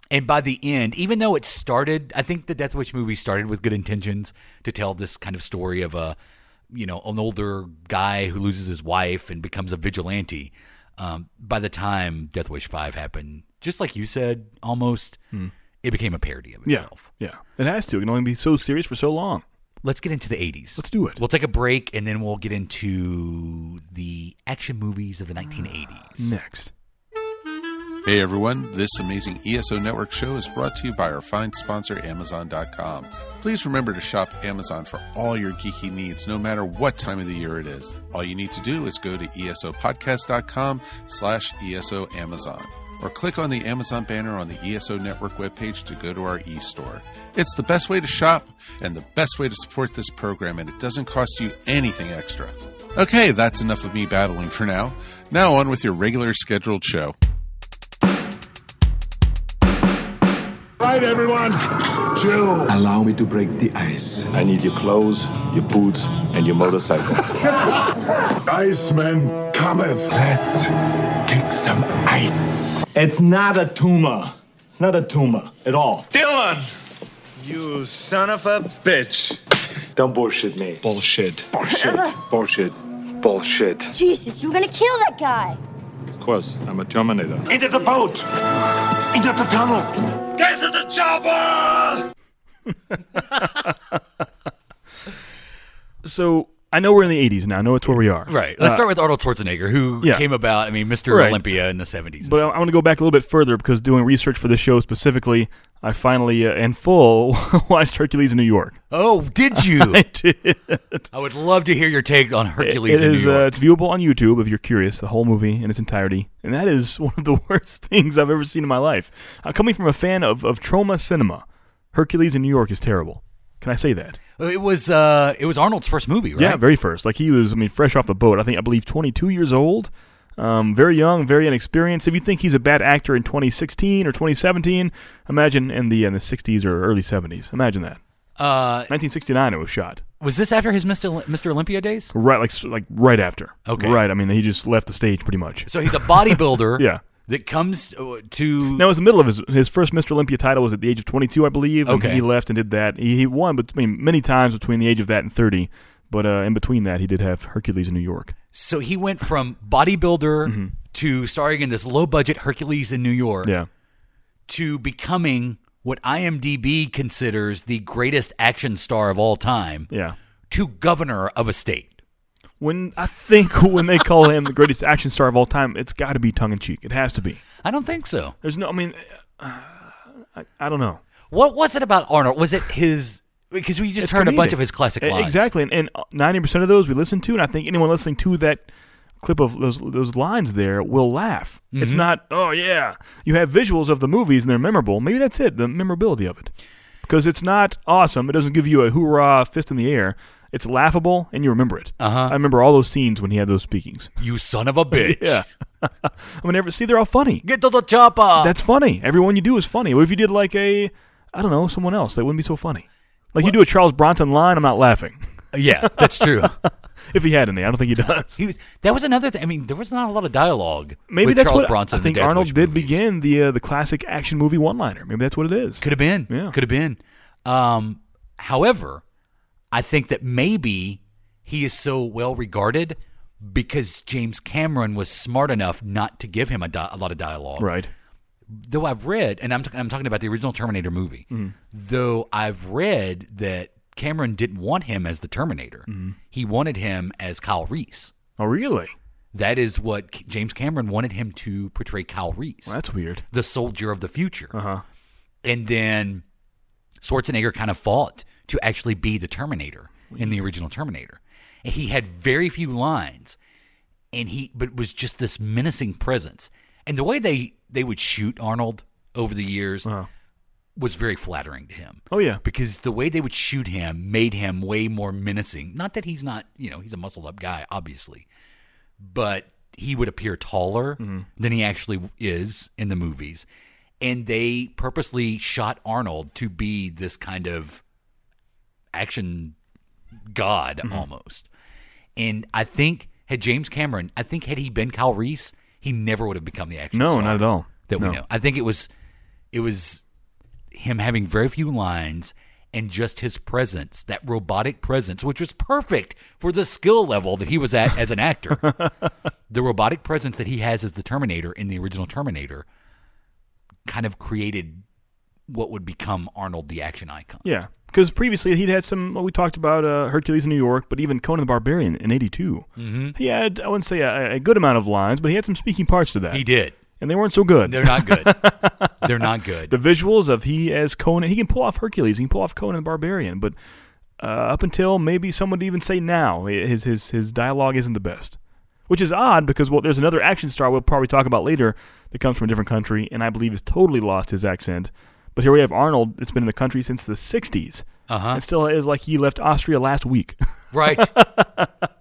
And by the end, even though it started, I think the Death Wish movie started with good intentions to tell this kind of story of an older guy who loses his wife and becomes a vigilante. By the time Death Wish 5 happened, just like you said, almost, it became a parody of itself. Yeah. It has to. It can only be so serious for so long. Let's get into the 80s. Let's do it. We'll take a break, and then we'll get into the action movies of the 1980s. Next. Hey everyone, this amazing ESO Network show is brought to you by our fine sponsor, Amazon.com. Please remember to shop Amazon for all your geeky needs, no matter what time of the year it is. All you need to do is go to esopodcast.com/ESO Amazon, or click on the Amazon banner on the ESO Network webpage to go to our e-store. It's the best way to shop and the best way to support this program, and it doesn't cost you anything extra. Okay, that's enough of me babbling for now. Now on with your regular scheduled show. Right, everyone, chill. Allow me to break the ice. I need your clothes, your boots, and your motorcycle. Iceman cometh. Let's kick some ice. It's not a tumor. It's not a tumor at all. Dylan! You son of a bitch. Don't bullshit me. Bullshit. Bullshit. Bullshit. bullshit. Jesus, you were gonna kill that guy. Of course, I'm a Terminator. Into the boat! Into the tunnel! Get to the chopper! So I know we're in the 80s now. I know it's where we are. Right. Let's start with Arnold Schwarzenegger, who came about, Mr. Olympia in the 70s. But I want to go back a little bit further because doing research for this show specifically, I finally, in full, watched Hercules in New York. Oh, did you? I did. I would love to hear your take on Hercules in New York. It's viewable on YouTube if you're curious, the whole movie in its entirety. And that is one of the worst things I've ever seen in my life. Coming from a fan of Troma cinema, Hercules in New York is terrible. Can I say that? It was Arnold's first movie, right? Yeah, very first. Like he was, fresh off the boat. I believe 22 years old. Very young, very inexperienced. If you think he's a bad actor in 2016 or 2017, imagine in the 60s or early 70s. Imagine that. 1969 it was shot. Was this after his Mr. Olympia days? Right, like right after. Okay. Right, he just left the stage pretty much. So he's a bodybuilder. Yeah. That comes to... Now, it was the middle of his first Mr. Olympia title was at the age of 22, I believe. Okay. And he left and did that. He won many times between the age of that and 30. But in between that, he did have Hercules in New York. So he went from bodybuilder to starring in this low-budget Hercules in New York to becoming what IMDb considers the greatest action star of all time to governor of a state. When they call him the greatest action star of all time, it's got to be tongue-in-cheek. It has to be. I don't think so. There's no, I don't know. What was it about Arnold? Was it his... Because we just heard a bunch of his classic lines. Exactly, and 90% of those we listened to, and I think anyone listening to that clip of those lines there will laugh. Mm-hmm. It's not, oh yeah, you have visuals of the movies and they're memorable. Maybe that's it, the memorability of it. Because it's not awesome. It doesn't give you a hoorah, fist in the air. It's laughable, and you remember it. I remember all those scenes when he had those speakings. You son of a bitch. Yeah. They're all funny. Get to the chopper. That's funny. Everyone you do is funny. What if you did like someone else? That wouldn't be so funny. Like you do a Charles Bronson line, I'm not laughing. Yeah, that's true. If he had any, I don't think he does. That was another thing. There was not a lot of dialogue. Maybe with that's Charles what Bronson. I think Arnold did begin the classic action movie one-liner. Maybe that's what it is. Could have been. Yeah. Could have been. However, I think that maybe he is so well regarded because James Cameron was smart enough not to give him a lot of dialogue. Right. Though I've read, and I'm talking about the original Terminator movie, though I've read that Cameron didn't want him as the Terminator. He wanted him as Kyle Reese. Oh, really? That is what James Cameron wanted him to portray Kyle Reese. Well, that's weird. The soldier of the future. And then Schwarzenegger kind of fought to actually be the Terminator in the original Terminator. And he had very few lines, but it was just this menacing presence. And the way they would shoot Arnold over the years was very flattering to him. Oh, yeah. Because the way they would shoot him made him way more menacing. Not that he's not, he's a muscled up guy, obviously. But he would appear taller than he actually is in the movies. And they purposely shot Arnold to be this kind of action god almost. And I think had he been Kyle Reese, he never would have become the action star. No, not at all. That we know. I think it was him having very few lines and just his presence, that robotic presence, which was perfect for the skill level that he was at as an actor. The robotic presence that he has as the Terminator in the original Terminator kind of created what would become Arnold the action icon. Yeah, because previously he'd had we talked about Hercules in New York, but even Conan the Barbarian in 82. He had, I wouldn't say a good amount of lines, but he had some speaking parts to that. He did. And they weren't so good. They're not good. They're not good. The visuals of he as Conan, he can pull off Hercules, he can pull off Conan the Barbarian, but up until maybe some would even say now, his dialogue isn't the best. Which is odd because, there's another action star we'll probably talk about later that comes from a different country, and I believe has totally lost his accent. But here we have Arnold that's been in the country since the 60s. And still is like he left Austria last week. Right.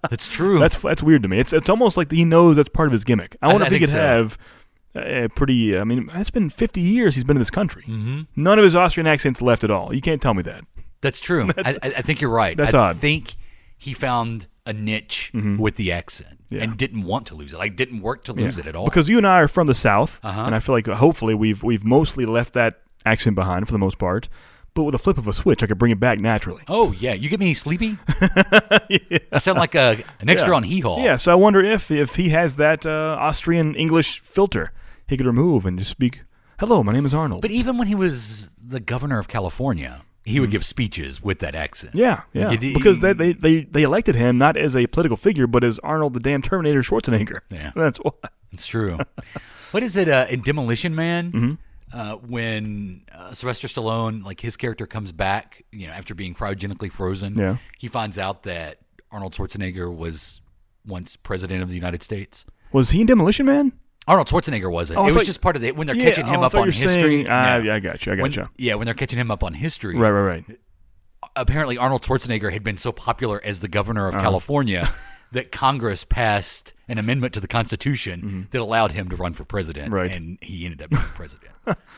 That's true. That's weird to me. It's almost like he knows that's part of his gimmick. I wonder if he could have a pretty... it's been 50 years he's been in this country. None of his Austrian accent's left at all. You can't tell me that. That's true. I think you're right. That's odd. I think he found a niche with the accent and didn't want to lose it. Didn't work to lose it at all. Because you and I are from the South, and I feel like hopefully we've mostly left that accent behind for the most part. But with a flip of a switch, I could bring it back naturally. Oh, yeah. You get me sleepy? I sound like an extra on Hee Haw. Yeah, so I wonder if he has that Austrian English filter he could remove and just speak, hello, my name is Arnold. But even when he was the governor of California, he would give speeches with that accent. Yeah. Because they elected him not as a political figure, but as Arnold the damn Terminator Schwarzenegger. Yeah. That's why. It's true. What is it in Demolition Man? Mm-hmm. When Sylvester Stallone, like his character comes back, after being cryogenically frozen, he finds out that Arnold Schwarzenegger was once president of the United States. Was he in Demolition Man? Arnold Schwarzenegger wasn't. It was just part of it when they're catching him up on history. I got you. When they're catching him up on history. Right. Apparently, Arnold Schwarzenegger had been so popular as the governor of California that Congress passed an amendment to the Constitution that allowed him to run for president, and he ended up being president.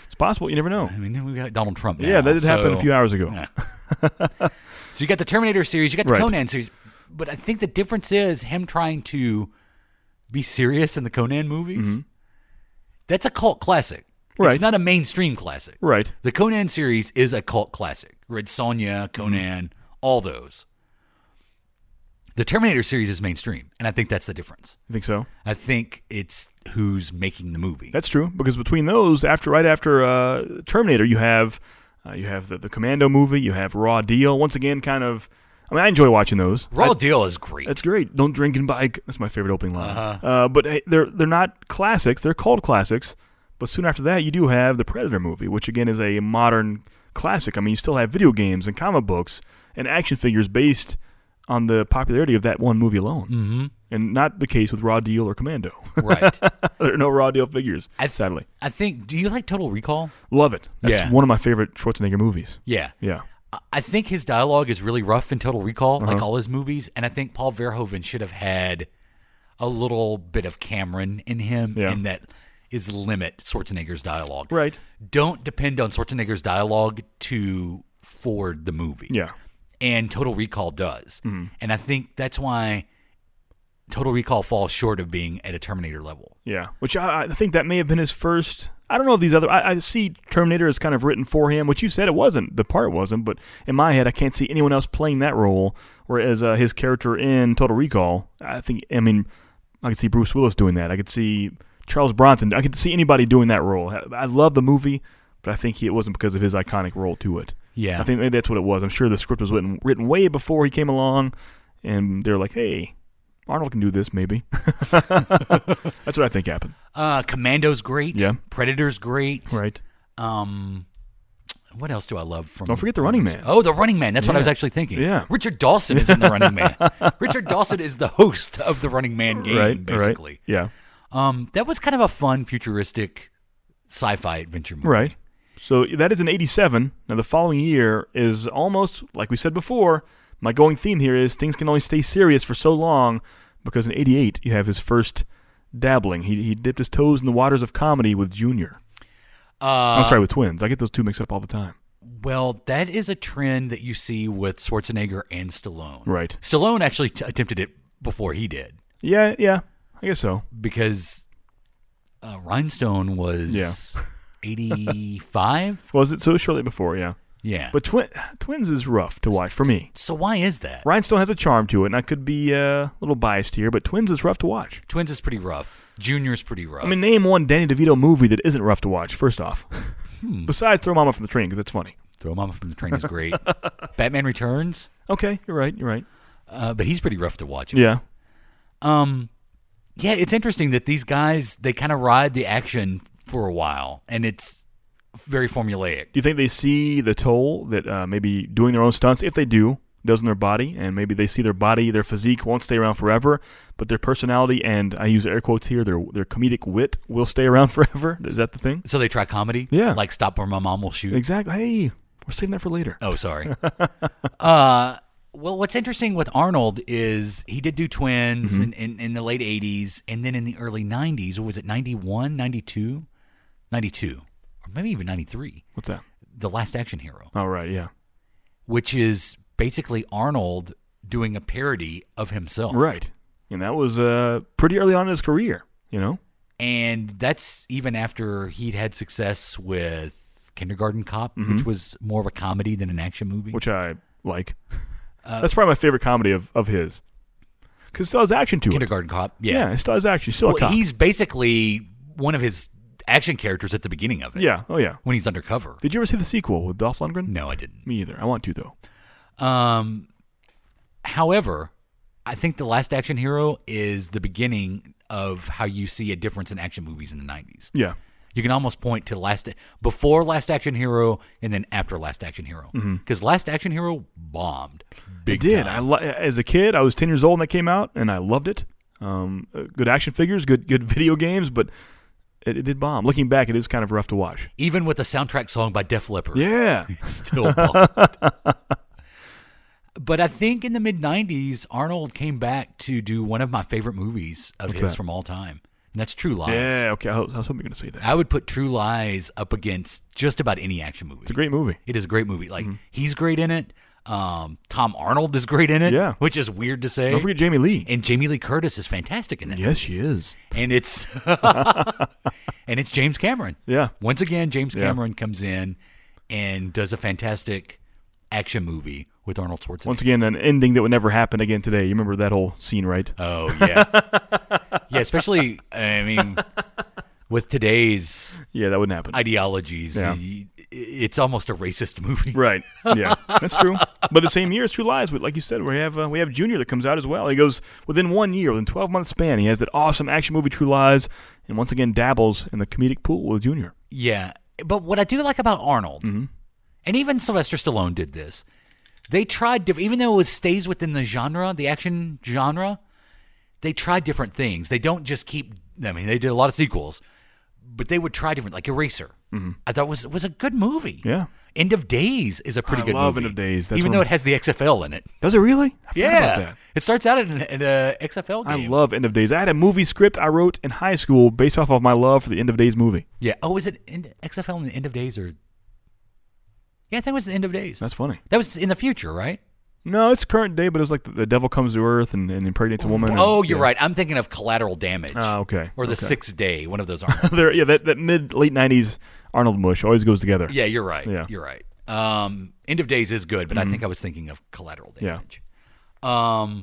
It's possible. You never know. I mean, we got Donald Trump now. Yeah, that did happen a few hours ago. Yeah. So you got the Terminator series, you got the Conan series, but I think the difference is him trying to be serious in the Conan movies. That's a cult classic. Right. It's not a mainstream classic. Right. The Conan series is a cult classic. Red Sonja, Conan, all those. The Terminator series is mainstream, and I think that's the difference. You think so? I think it's who's making the movie. That's true, because between those, right after Terminator, you have the Commando movie, you have Raw Deal. Once again, kind of, I enjoy watching those. Raw Deal is great. That's great. Don't drink and bike. That's my favorite opening line. But hey, they're not classics. They're called classics. But soon after that, you do have the Predator movie, which again is a modern classic. I mean, you still have video games and comic books and action figures based on the popularity of that one movie alone. And not the case with Raw Deal or Commando. Right. There are no Raw Deal figures, sadly. I think, do you like Total Recall? Love it. That's one of my favorite Schwarzenegger movies. Yeah. Yeah. I think his dialogue is really rough in Total Recall, like all his movies, and I think Paul Verhoeven should have had a little bit of Cameron in him, and that is limit Schwarzenegger's dialogue. Right. Don't depend on Schwarzenegger's dialogue to forward the movie. Yeah. And Total Recall does. And I think that's why Total Recall falls short of being at a Terminator level. Yeah, which I think that may have been his first. I don't know if these other. I see Terminator is kind of written for him, which you said it wasn't. The part wasn't, but in my head, I can't see anyone else playing that role. Whereas his character in Total Recall, I could see Bruce Willis doing that. I could see Charles Bronson. I could see anybody doing that role. I love the movie, but I think it wasn't because of his iconic role to it. Yeah, I think maybe that's what it was. I'm sure the script was written way before he came along, and they're like, "Hey, Arnold can do this, maybe." That's what I think happened. Commando's great. Yeah. Predator's great. Right. What else do I love from? Don't forget The Running Man. Oh, The Running Man. That's what I was actually thinking. Yeah. Richard Dawson is in The Running Man. Richard Dawson is the host of The Running Man game, basically. Right. Yeah. That was kind of a fun, futuristic sci-fi adventure movie. Right. So that is in 87. Now, the following year is almost, like we said before, my going theme here is things can only stay serious for so long, because in 88, you have his first dabbling. He dipped his toes in the waters of comedy with Junior. I'm sorry, with Twins. I get those two mixed up all the time. Well, that is a trend that you see with Schwarzenegger and Stallone. Right. Stallone actually attempted it before he did. Yeah, I guess so. Because Rhinestone was 85? Was it so shortly before, yeah. Yeah. But Twins is rough to watch for me. So why is that? Rhinestone has a charm to it, and I could be a little biased here, but Twins is rough to watch. Twins is pretty rough. Junior's pretty rough. I mean, name one Danny DeVito movie that isn't rough to watch, first off. Besides Throw Mama from the Train, because that's funny. Throw Mama from the Train is great. Batman Returns? Okay, you're right. But he's pretty rough to watch. Yeah. Yeah, it's interesting that these guys, they kind of ride the action for a while, and it's very formulaic. Do you think they see the toll that maybe doing their own stunts, if they do, does in their body, and maybe they see their body, their physique won't stay around forever, but their personality, and I use air quotes here, their comedic wit will stay around forever? Is that the thing? So they try comedy? Yeah. Like Stop Where My Mom Will Shoot? Exactly. Hey, we're saving that for later. Oh, sorry. Well, what's interesting with Arnold is he did do Twins in the late 80s, and then in the early 90s, what was it, 91, 92? 92. Or maybe even 93. What's that? The Last Action Hero. Oh, right, yeah. Which is basically Arnold doing a parody of himself. Right. And that was pretty early on in his career, you know? And that's even after he'd had success with Kindergarten Cop, which was more of a comedy than an action movie. Which I like. That's probably my favorite comedy of his. Because it still has action to it. Kindergarten Cop, Yeah, it still has action. He's still a cop. He's basically one of his action characters at the beginning of it. Yeah, oh yeah. When he's undercover. Did you ever see the sequel with Dolph Lundgren? No, I didn't. Me either. I want to, though. However, I think The Last Action Hero is the beginning of how you see a difference in action movies in the 90s. Yeah. You can almost point to before Last Action Hero and then after Last Action Hero. Because Last Action Hero bombed big time. It did. As a kid, I was 10 years old when that came out, and I loved it. Good action figures, good video games, but it did bomb. Looking back, it is kind of rough to watch. Even with the soundtrack song by Def Leppard. Yeah. It's still bombed. But I think in the mid-90s, Arnold came back to do one of my favorite movies of his from all time. And that's True Lies. Yeah, okay. I was hoping you were going to say that. I would put True Lies up against just about any action movie. It's a great movie. It is a great movie. Like, he's great in it. Tom Arnold is great in it, which is weird to say. Don't forget Jamie Lee. And Jamie Lee Curtis is fantastic in that movie. She is. And it's and it's James Cameron. Yeah. Once again, James Cameron comes in and does a fantastic action movie with Arnold Schwarzenegger. Once again, an ending that would never happen again today. You remember that whole scene, right? Oh, yeah. Yeah, especially, I mean, with today's that wouldn't happen. Ideologies, it's almost a racist movie. Right. Yeah, that's true. But the same year as True Lies, like you said, we have Junior that comes out as well. He goes within 1 year, within 12-month span, he has that awesome action movie True Lies, and once again dabbles in the comedic pool with Junior. Yeah, but what I do like about Arnold, and even Sylvester Stallone did this, they tried even though it stays within the genre, the action genre, they tried different things. They don't just keep. I mean, they did a lot of sequels, but they would try different, like Eraser. I thought was a good movie. Yeah. End of Days is a pretty good movie. I love End of Days. Even though it has the XFL in it. Does it really? I forgot about that. It starts out in a XFL game. I love End of Days. I had a movie script I wrote in high school based off of my love for the End of Days movie. Yeah. Oh, is it XFL in the End of Days or? Yeah, I think it was the End of Days. That's funny. That was in the future, right? No, it's current day, but it was like the devil comes to Earth and impregnates a woman. Oh, you're right. I'm thinking of Collateral Damage. Okay. Or The Sixth Day, one of those Arnold that mid-late 90s Arnold mush always goes together. Yeah, you're right. Yeah. You're right. End of Days is good, but I think I was thinking of Collateral Damage. Yeah.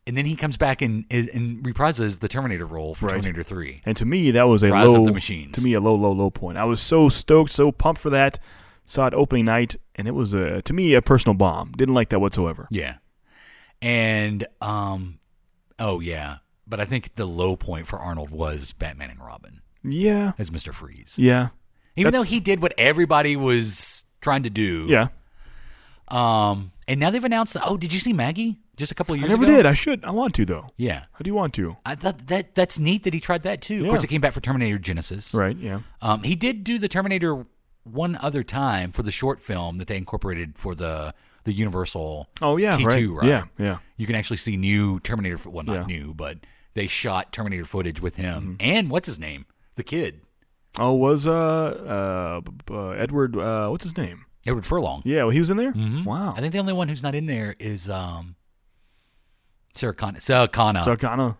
And then he comes back and reprises the Terminator role for Terminator 3. And to me, that was Rise of the Machines. To me, a low point. I was so stoked, so pumped for that. Saw it opening night, and it was, to me, a personal bomb. Didn't like that whatsoever. Yeah. And, but I think the low point for Arnold was Batman and Robin. Yeah. As Mr. Freeze. Yeah. Even though he did what everybody was trying to do. Yeah. And now they've announced, did you see Maggie just a couple of years ago? I never did. I should. I want to, though. Yeah. How do you want to? I thought that's neat that he tried that, too. Of course, it came back for Terminator Genesis. Right, yeah. He did do the Terminator one other time for the short film that they incorporated for the Universal T2, right? Yeah. You can actually see new Terminator, not new, but they shot Terminator footage with him. And what's his name? The kid. Oh, was Edward, what's his name? Edward Furlong. Yeah, well, he was in there? Mm-hmm. Wow. I think the only one who's not in there is Sarah Connor.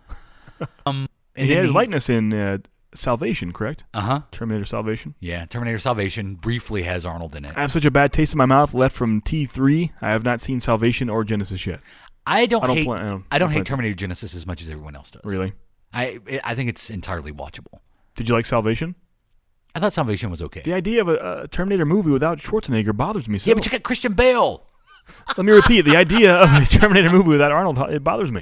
And he had his likeness in Salvation, correct? Uh-huh. Terminator Salvation. Yeah, Terminator Salvation briefly has Arnold in it. I have such a bad taste in my mouth left from T3. I have not seen Salvation or Genesis yet. I don't hate Terminator Genesis as much as everyone else does. Really? I think it's entirely watchable. Did you like Salvation? I thought Salvation was okay. The idea of a Terminator movie without Schwarzenegger bothers me so. Yeah, but you got Christian Bale. Let me repeat. The idea of a Terminator movie without Arnold, it bothers me.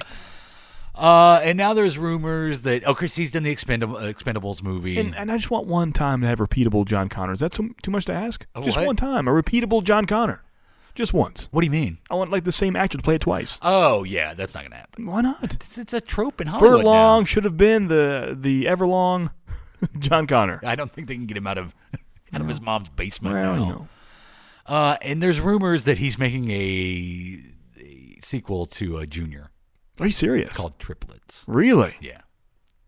And now there's rumors that Chris, he's done the Expendables movie, and I just want one time to have repeatable John Connor. Is that too much to ask? Just what? one time, a repeatable John Connor, just once. What do you mean? I want like the same actor to play it twice. Oh yeah, that's not gonna happen. Why not? It's a trope in Hollywood. Furlong now. should have been the everlong John Connor. I don't think they can get him out of his mom's basement. Well, no. you know. And there's rumors that he's making a sequel to a Junior. Are you serious? Called Triplets. Really? Yeah.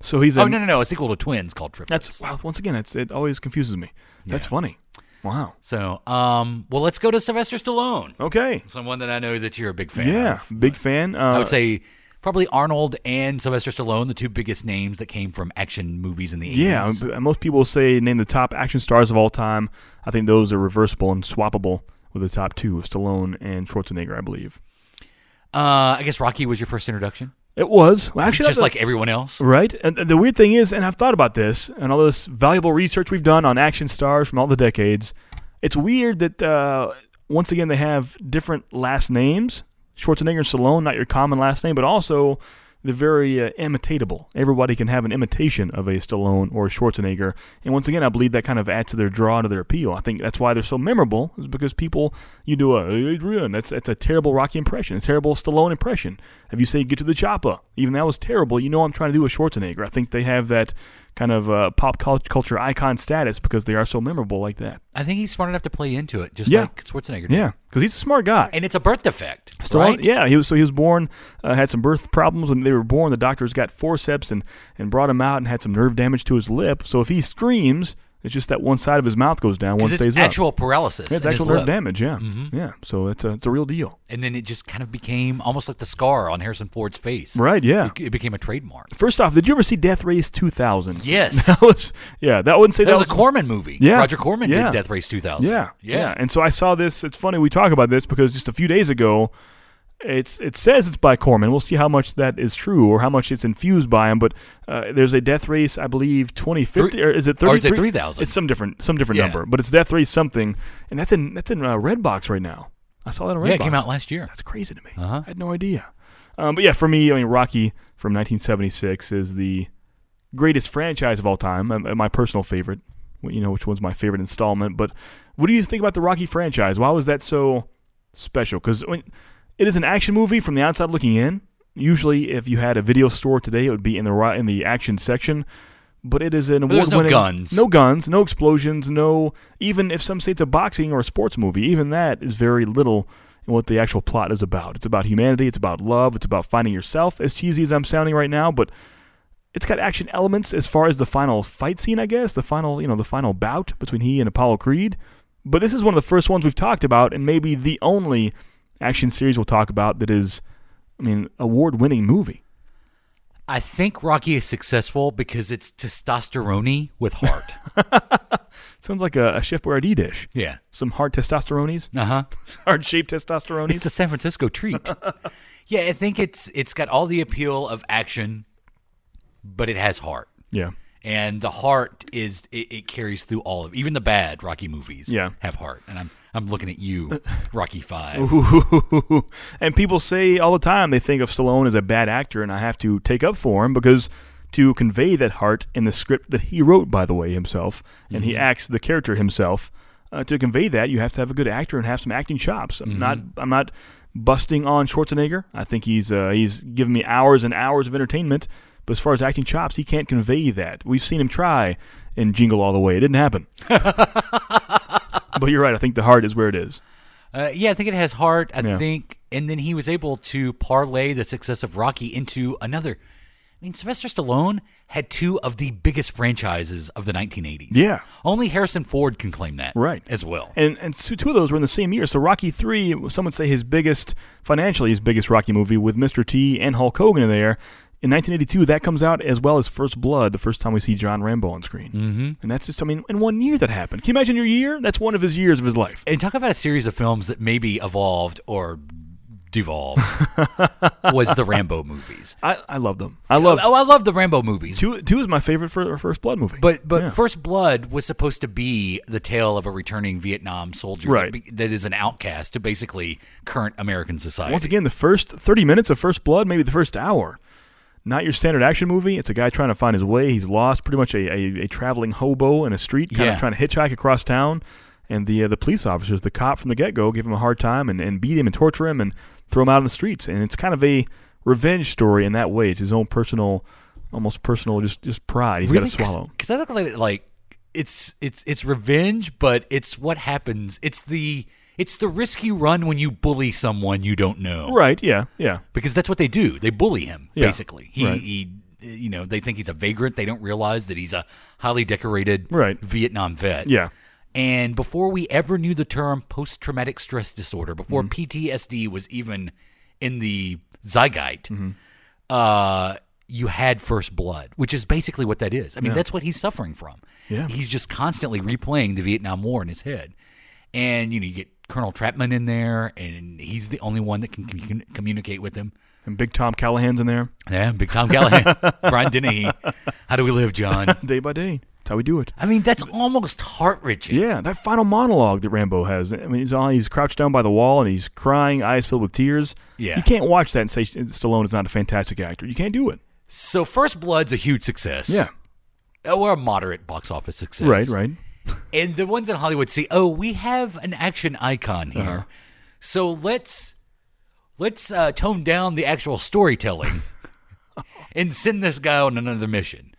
So he's no, a sequel to Twins called Triplets. Once again, it always confuses me. That's funny. Wow. So, well, let's go to Sylvester Stallone. Okay. Someone that I know that you're a big fan of. Yeah, big fan. I would say probably Arnold and Sylvester Stallone, the two biggest names that came from action movies in the 80s. Yeah, most people say name the top action stars of all time. I think those are reversible and swappable with the top two of Stallone and Schwarzenegger, I believe. I guess Rocky was your first introduction? It was. Well, actually, just like everyone else. Right. And the weird thing is, and I've thought about this, and all this valuable research we've done on action stars from all the decades, it's weird that, once again, they have different last names. Schwarzenegger and Stallone, not your common last name, but also they're very imitatable. Everybody can have an imitation of a Stallone or a Schwarzenegger. And once again, I believe that kind of adds to their draw, to their appeal. I think that's why they're so memorable, is because people, you do a, hey, Adrian, that's a terrible Rocky impression, a terrible Stallone impression. If you say, get to the chopper, even that was terrible, you know I'm trying to do a Schwarzenegger. I think they have that kind of pop culture icon status because they are so memorable like that. I think he's smart enough to play into it, just like Schwarzenegger did. Yeah, because he's a smart guy. And it's a birth defect, Stallone, right? Yeah, he was born, had some birth problems when they were born. The doctors got forceps and brought him out and had some nerve damage to his lip. So if he screams, it's just that one side of his mouth goes down, one stays up. It's actual paralysis. Yeah, it's actual nerve damage, yeah. Mm-hmm. Yeah, so it's a real deal. And then it just kind of became almost like the scar on Harrison Ford's face. Right, yeah. It became a trademark. First off, did you ever see Death Race 2000? Yes. That was a Corman movie. Yeah. Roger Corman did Death Race 2000. Yeah. And so I saw this. It's funny we talk about this because just a few days ago, it says it's by Corman. We'll see how much that is true or how much it's infused by him. But there's a Death Race, I believe, 2050, or is it 30? Or is it 3000? It's some different number, but it's Death Race something, and that's in Redbox right now. I saw that on Redbox. Yeah, it came out last year. That's crazy to me. I had no idea. But yeah, for me, I mean, Rocky from 1976 is the greatest franchise of all time. My personal favorite. You know which one's my favorite installment. But what do you think about the Rocky franchise? Why was that so special? Because it is an action movie from the outside looking in. Usually, if you had a video store today, it would be in the action section. But it is an award-winning... There's no guns. No guns, no explosions, no... Even if some say it's a boxing or a sports movie, even that is very little in what the actual plot is about. It's about humanity, it's about love, it's about finding yourself, as cheesy as I'm sounding right now, but it's got action elements as far as the final fight scene, I guess, the final bout between he and Apollo Creed. But this is one of the first ones we've talked about, and maybe the only action series we'll talk about that is, award-winning movie. I think Rocky is successful because it's testosterone-y with heart. Sounds like a Chef Boyardee dish. Yeah. Some hard testosterones. Uh-huh. Hard-shaped testosterones. It's a San Francisco treat. Yeah, I think it's got all the appeal of action, but it has heart. Yeah. And the heart it carries through all of even the bad Rocky movies have heart. And I'm looking at you, Rocky 5. Ooh. And people say all the time they think of Stallone as a bad actor, and I have to take up for him because to convey that heart in the script that he wrote, by the way, himself, and he acts the character himself, to convey that you have to have a good actor and have some acting chops. I'm not busting on Schwarzenegger. I think he's given me hours and hours of entertainment. But as far as acting chops, he can't convey that. We've seen him try in Jingle All the Way. It didn't happen. But you're right. I think the heart is where it is. I think it has heart. I think, and then he was able to parlay the success of Rocky into another. Sylvester Stallone had two of the biggest franchises of the 1980s. Yeah. Only Harrison Ford can claim that as well. And two of those were in the same year. So Rocky 3, some would say financially his biggest Rocky movie with Mr. T and Hulk Hogan in there. In 1982, that comes out as well as First Blood, the first time we see John Rambo on screen. Mm-hmm. And that's just, in 1 year that happened. Can you imagine your year? That's one of his years of his life. And talk about a series of films that maybe evolved or devolved was the Rambo movies. I love them. I love the Rambo movies. Two is my favorite First Blood movie. But First Blood was supposed to be the tale of a returning Vietnam soldier that is an outcast to basically current American society. Once again, the first 30 minutes of First Blood, maybe the first hour. Not your standard action movie. It's a guy trying to find his way. He's lost, pretty much a traveling hobo in a street, kind of trying to hitchhike across town. And the police officers, the cop from the get-go, give him a hard time and beat him and torture him and throw him out on the streets. And it's kind of a revenge story in that way. It's his own personal, almost personal, just pride he's got to swallow. Because I look at it like it's revenge, but it's what happens. It's the risk you run when you bully someone you don't know. Right, yeah. Because that's what they do. They bully him, basically. Right. He they think he's a vagrant. They don't realize that he's a highly decorated Vietnam vet. Yeah. And before we ever knew the term post-traumatic stress disorder, before PTSD was even in the Zygote, you had First Blood, which is basically what that is. I mean, that's what he's suffering from. Yeah. He's just constantly replaying the Vietnam War in his head. And, you get Colonel Trapman in there, and he's the only one that can communicate with him. And Big Tom Callahan's in there. Yeah, Big Tom Callahan. Brian Dennehy. How do we live, John? Day by day. That's how we do it. I mean, that's almost heart-wrenching. Yeah, that final monologue that Rambo has. I mean, he's crouched down by the wall, and he's crying, eyes filled with tears. Yeah. You can't watch that and say Stallone is not a fantastic actor. You can't do it. So First Blood's a huge success. Yeah. Or a moderate box office success. Right. And the ones in Hollywood see, we have an action icon here. So let's tone down the actual storytelling and send this guy on another mission.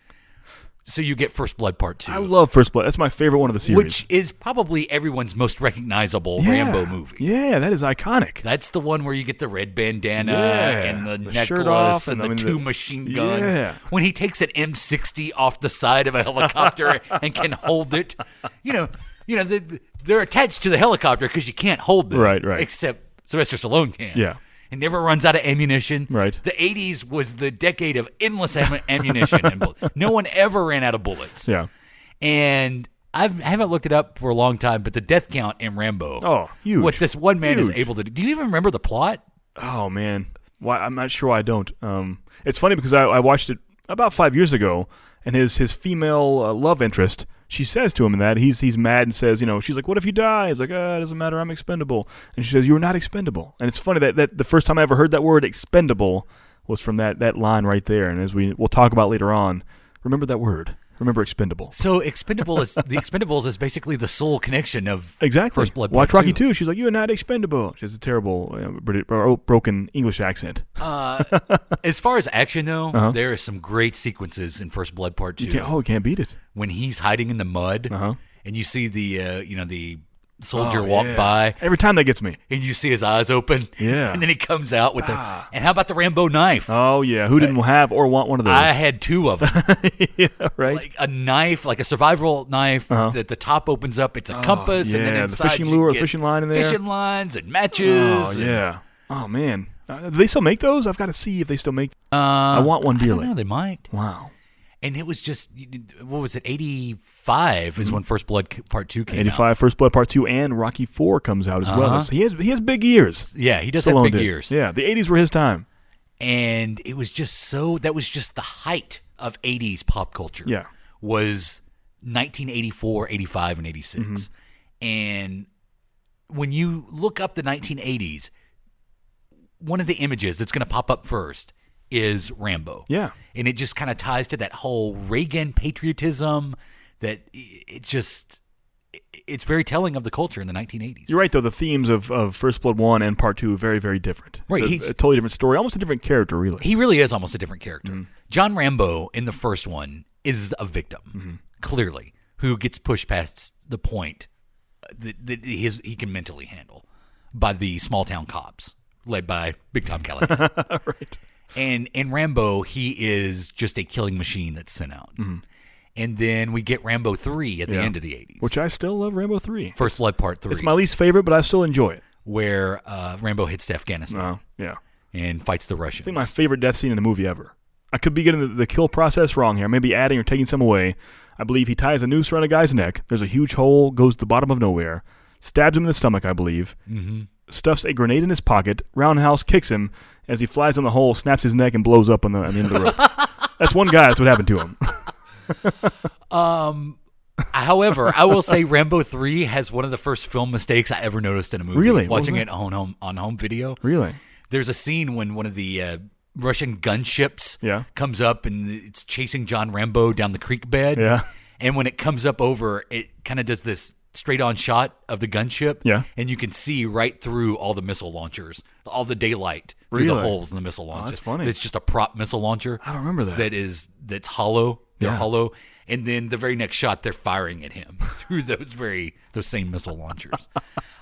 So you get First Blood Part 2. I love First Blood. That's my favorite one of the series. Which is probably everyone's most recognizable Rambo movie. Yeah, that is iconic. That's the one where you get the red bandana and the necklace shirt off and the two machine guns. Yeah. When he takes an M60 off the side of a helicopter and can hold it. They're attached to the helicopter because you can't hold them. Right. Except Sylvester Stallone can. Yeah. It never runs out of ammunition. Right. The 80s was the decade of endless ammunition. And no one ever ran out of bullets. Yeah. And I haven't looked it up for a long time, but the death count in Rambo. Oh, huge. What this one man is able to do. Do you even remember the plot? Oh, man. Why? I'm not sure I don't. It's funny because I watched it about 5 years ago, and his female love interest, she says to him that he's mad and says, she's like, what if you die? He's like, it doesn't matter, I'm expendable. And she says, you're not expendable. And it's funny that the first time I ever heard that word expendable was from that line right there. And as we'll talk about later on, remember that word. Remember expendable. So Expendables is basically the soul connection of exactly. First Blood. Watch Rocky 2. She's like, you're not expendable. She has a terrible broken English accent. As far as action, though, there are some great sequences in First Blood Part 2. You can't beat it. When he's hiding in the mud, and you see the soldier walk by. Every time that gets me. And you see his eyes open. Yeah. And then he comes out with and how about the Rambo knife? Oh, yeah. Who didn't have or want one of those? I had two of them. Yeah, right. Like a knife, like a survival knife that the top opens up. It's a compass. Yeah, And then inside the fishing lure, the fishing line in there. Fishing lines and matches. Oh, yeah. Oh, man. Do they still make those? I've got to see if they still make I want one dearly. I don't know. They might. Wow. And it was just, what was it, 85 is when First Blood Part 2 came 85, out. First Blood Part 2, and Rocky 4 comes out as well. So he has big years. Yeah, he does Stallone have big did. years. Yeah, the 80s were his time. And it was just that was just the height of 80s pop culture. Yeah. Was 1984, 85, and 86. And when you look up the 1980s, one of the images that's going to pop up first is Rambo. Yeah. And it just kind of ties to that whole Reagan patriotism that it's very telling of the culture in the 1980s. You're right, though. The themes of First Blood 1 and Part 2 are very, very different. Right. It's a totally different story, almost a different character, really. He really is almost a different character. John Rambo in the first one is a victim, clearly, who gets pushed past the point that he can mentally handle by the small-town cops led by Big Tom Callahan. Right. And in Rambo, he is just a killing machine that's sent out. And then we get Rambo 3 at the end of the 80s. Which I still love Rambo 3. First Blood Part 3. It's my least favorite, but I still enjoy it. Where Rambo hits Afghanistan. Yeah. And fights the Russians. I think my favorite death scene in the movie ever. I could be getting the kill process wrong here. Maybe adding or taking some away. I believe he ties a noose around a guy's neck. There's a huge hole, goes to the bottom of nowhere. Stabs him in the stomach, I believe. Stuffs a grenade in his pocket. Roundhouse kicks him as he flies in the hole, snaps his neck, and blows up on the end of the rope. That's one guy. That's what happened to him. However, I will say Rambo 3 has one of the first film mistakes I ever noticed in a movie. Really? Watching it on home video. Really? There's a scene when one of the Russian gunships comes up and it's chasing John Rambo down the creek bed. Yeah. And when it comes up over, it kind of does this straight-on shot of the gunship. Yeah. And you can see right through all the missile launchers, all the daylight through the holes in the missile launchers. That's funny. It's just a prop missile launcher. I don't remember that. That's hollow. They're Yeah. hollow. And then the very next shot, they're firing at him through those same missile launchers.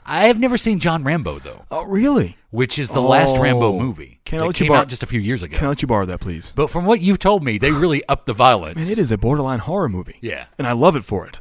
I have never seen John Rambo, though. Oh, really? Which is the last Rambo movie. That came out just a few years ago. Can I let you borrow that, please? But from what you've told me, they really upped the violence. Man, it is a borderline horror movie. Yeah. And I love it for it.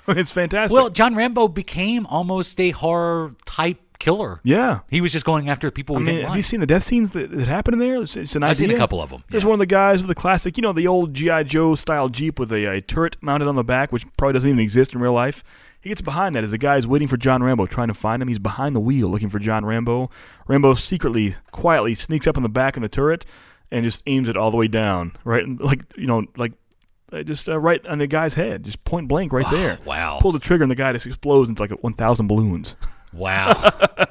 It's fantastic. Well, John Rambo became almost a horror-type killer. Yeah. He was just going after people we didn't like. Have you seen the death scenes that happen in there? It's an idea. I've seen a couple of them. There's one of the guys with the classic, the old G.I. Joe style Jeep with a turret mounted on the back, which probably doesn't even exist in real life. He gets behind that as the guy's waiting for John Rambo, trying to find him. He's behind the wheel looking for John Rambo. Rambo secretly, quietly sneaks up on the back of the turret and just aims it all the way down, right? Just right on the guy's head, just point blank right there. Wow. Pulls the trigger and the guy just explodes into 1,000 balloons. Wow.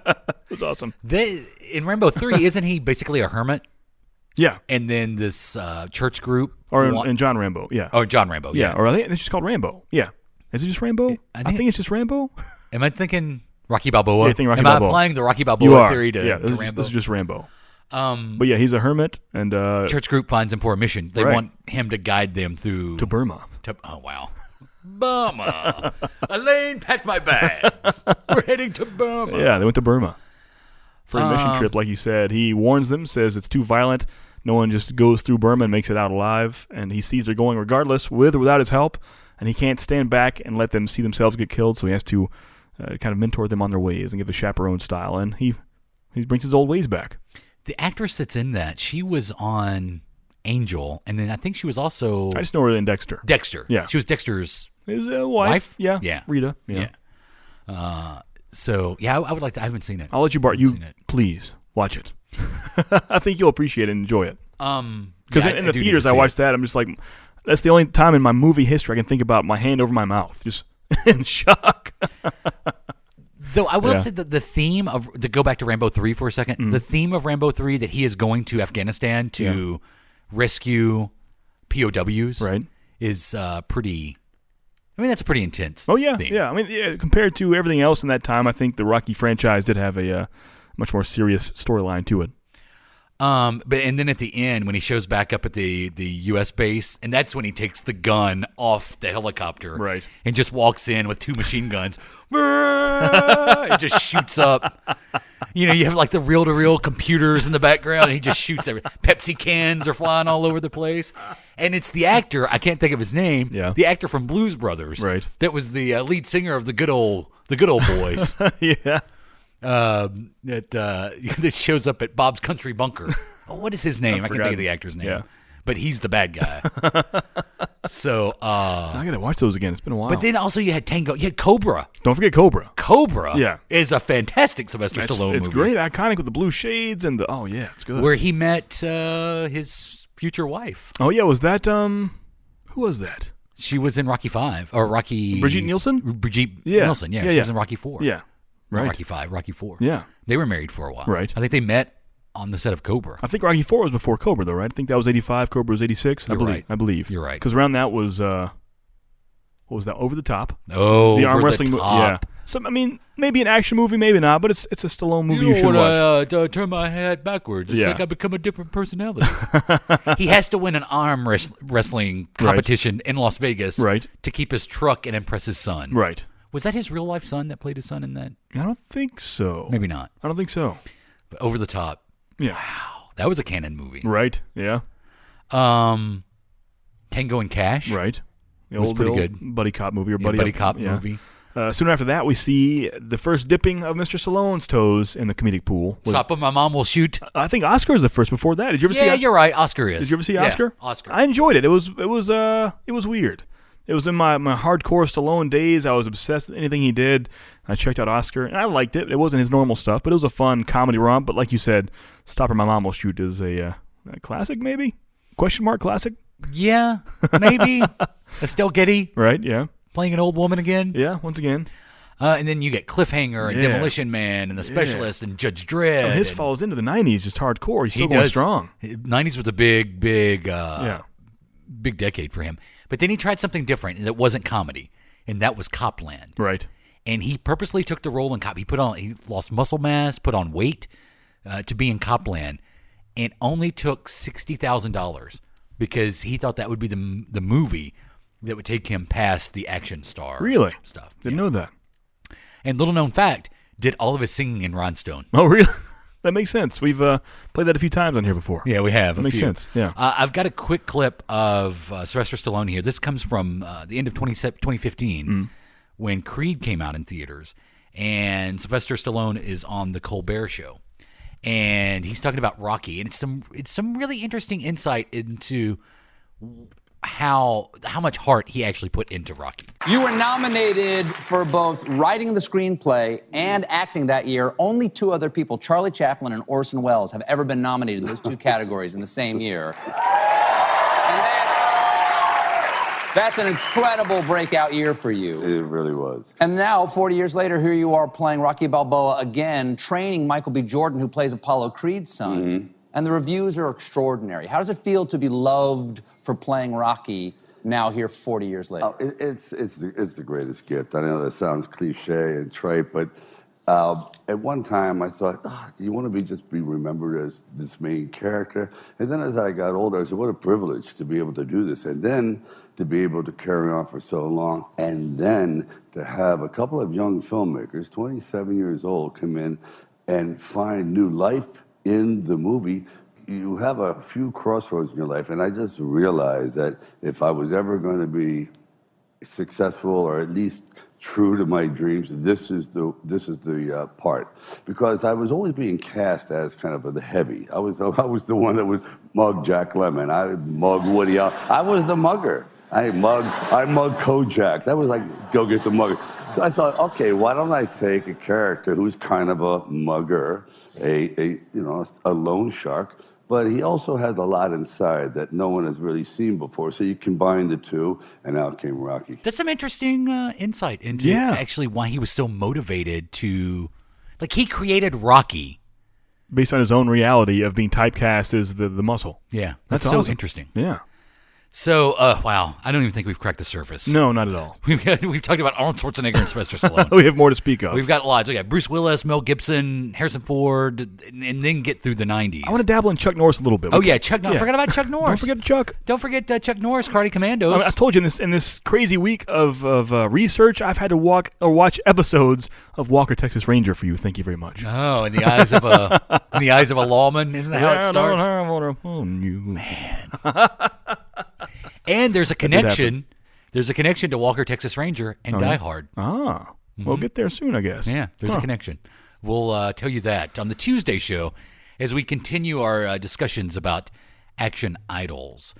It was awesome. In Rambo 3, isn't he basically a hermit? Yeah. And then this church group. Or in John Rambo, yeah. Oh, John Rambo, yeah. Or I think it's just called Rambo. Yeah. Is it just Rambo? I think it's just Rambo. Am I thinking Rocky Balboa? Yeah, I think Rocky Am Balboa. I applying the Rocky Balboa theory to Rambo? This is just Rambo. But yeah, he's a hermit, and church group finds him for a mission. They want him to guide them through to Burma. Oh wow, Burma! Elaine, pack my bags. We're heading to Burma. Yeah, they went to Burma for a mission trip, like you said. He warns them, says it's too violent. No one just goes through Burma and makes it out alive, and he sees they're going regardless, with or without his help, and he can't stand back and let them see themselves get killed. So he has to kind of mentor them on their ways and give a chaperone style, and he brings his old ways back. The actress that's in that, she was on Angel, and then I think she was also... I just know her in Dexter. Dexter. Yeah. She was Dexter's his wife. Yeah. Yeah. Rita. Yeah. So, yeah, I would like to... I haven't seen it. I'll let you, Bart. Please, watch it. I think you'll appreciate it and enjoy it. Because in the theaters, I watched that. I'm just like... That's the only time in my movie history I can think about my hand over my mouth. Just in shock. Though I will say that the theme of, to go back to Rambo 3 for a second, the theme of Rambo 3 that he is going to Afghanistan to rescue POWs is pretty, that's a pretty intense theme. Yeah. Compared to everything else in that time, I think the Rocky franchise did have a much more serious storyline to it. And then at the end, when he shows back up at the U.S. base, and that's when he takes the gun off the helicopter, and just walks in with 2 machine guns. It just shoots up. You have like the reel-to-reel computers in the background, and he just shoots everything. Pepsi cans are flying all over the place, and it's the actor, I can't think of his name, the actor from Blues Brothers, that was the lead singer of the Good Old Boys. Yeah. That shows up at Bob's Country Bunker. Oh, what is his name? I can't think of the actor's name. Yeah. But he's the bad guy. So I gotta watch those again. It's been a while. But then also you had Tango. You had Cobra. Don't forget Cobra. Cobra is a fantastic Sylvester Stallone movie. It's great, iconic with the blue shades and it's good. Where he met his future wife. Oh yeah, was that who was that? She was in Rocky 5 or Rocky. Brigitte Nielsen. Nielsen. Yeah, she was in Rocky 4. Yeah. Right. Rocky 5, Rocky 4. Yeah. They were married for a while. Right. I think they met on the set of Cobra. I think Rocky 4 was before Cobra, though, right? I think that was 85, Cobra was 86. I believe. You're right. Because around that was, what was that, Over the Top? Oh, the arm Over wrestling the Top. Yeah. So, maybe an action movie, maybe not, but it's a Stallone movie you should watch. When I turn my head backwards, it's like I become a different personality. He has to win an arm wrestling competition in Las Vegas to keep his truck and impress his son. Right. Was that his real life son that played his son in that? I don't think so. Maybe not. I don't think so. But Over the Top. Yeah. Wow. That was a canon movie. Right. Yeah. Tango and Cash. Right. It was pretty good. Buddy cop movie or buddy cop movie. Soon after that, we see the first dipping of Mr. Stallone's toes in the comedic pool. Stop when my mom will shoot. I think Oscar is the first before that. Did you ever see? Yeah, you're right. Oscar is. Did you ever see Oscar? Yeah, Oscar. I enjoyed it. It was weird. It was in my hardcore Stallone days. I was obsessed with anything he did. I checked out Oscar, and I liked it. It wasn't his normal stuff, but it was a fun comedy romp. But like you said, Stop or My Mom Will Shoot is a classic, maybe? Question mark classic? Yeah, maybe. Estelle Getty. Right, yeah. Playing an old woman again. Yeah, once again. And then you get Cliffhanger and Demolition Man and The Specialist and Judge Dredd. His falls into the 90s, just hardcore. He's still going strong. 90s was a big decade for him. But then he tried something different that wasn't comedy, and that was Copland. Right. And he purposely took the role in Cop. He lost muscle mass, put on weight to be in Copland, and only took $60,000 because he thought that would be the movie that would take him past the action star stuff. Didn't know that. And little known fact, did all of his singing in Rhinestone. Oh, really? That makes sense. We've played that a few times on here before. Yeah, we have. That makes sense. Yeah. I've got a quick clip of Sylvester Stallone here. This comes from the end of 2015 when Creed came out in theaters. and Sylvester Stallone is on the Colbert Show, and he's talking about Rocky, and it's some really interesting insight into how much heart he actually put into Rocky. You were nominated for both writing the screenplay and acting that year. Only 2 other people, Charlie Chaplin and Orson Welles, have ever been nominated in those 2 categories in the same year. And that's an incredible breakout year for you. It really was. And now, 40 years later, here you are playing Rocky Balboa again, training Michael B. Jordan, who plays Apollo Creed's son. Mm-hmm. And the reviews are extraordinary. How does it feel to be loved for playing Rocky now here 40 years later? Oh, it's the greatest gift. I know that sounds cliche and trite, but at one time I thought, do you want to be remembered as this main character? And then as I got older, I said, what a privilege to be able to do this. And then to be able to carry on for so long. And then to have a couple of young filmmakers, 27 years old, come in and find new life in the movie. You have a few crossroads in your life, and I just realized that if I was ever going to be successful or at least true to my dreams, this is the part, because I was always being cast as kind of the heavy. I was the one that would mug Jack Lemmon. I would mug Woody Allen. I was the mugger. I mug Kojak. That was like, go get the mugger. So I thought, okay, why don't I take a character who's kind of a mugger, a loan shark, but he also has a lot inside that no one has really seen before. So you combine the two, and out came Rocky. That's some interesting insight into actually why he was so motivated to, like, he created Rocky based on his own reality of being typecast as the muscle. Yeah, that's so awesome. interesting. Yeah. So, wow, I don't even think we've cracked the surface. No, not at all. We've talked about Arnold Schwarzenegger and Sylvester Stallone. We have more to speak of. We've got lots. We got Bruce Willis, Mel Gibson, Harrison Ford, and then get through the 90s. I want to dabble in Chuck Norris a little bit. Chuck Norris. Forgot about Chuck Norris. Don't forget Chuck. Chuck Norris, Karate Commandos. I told you in this crazy week of research, I've had to watch episodes of Walker, Texas Ranger for you. Thank you very much. Oh, in the eyes of a lawman, isn't that how it starts? I don't have you, man. And there's a connection. There's a connection to Walker, Texas Ranger and Die Hard. We'll get there soon, I guess. Yeah, there's a connection. We'll tell you that on the Tuesday show as we continue our discussions about action idols.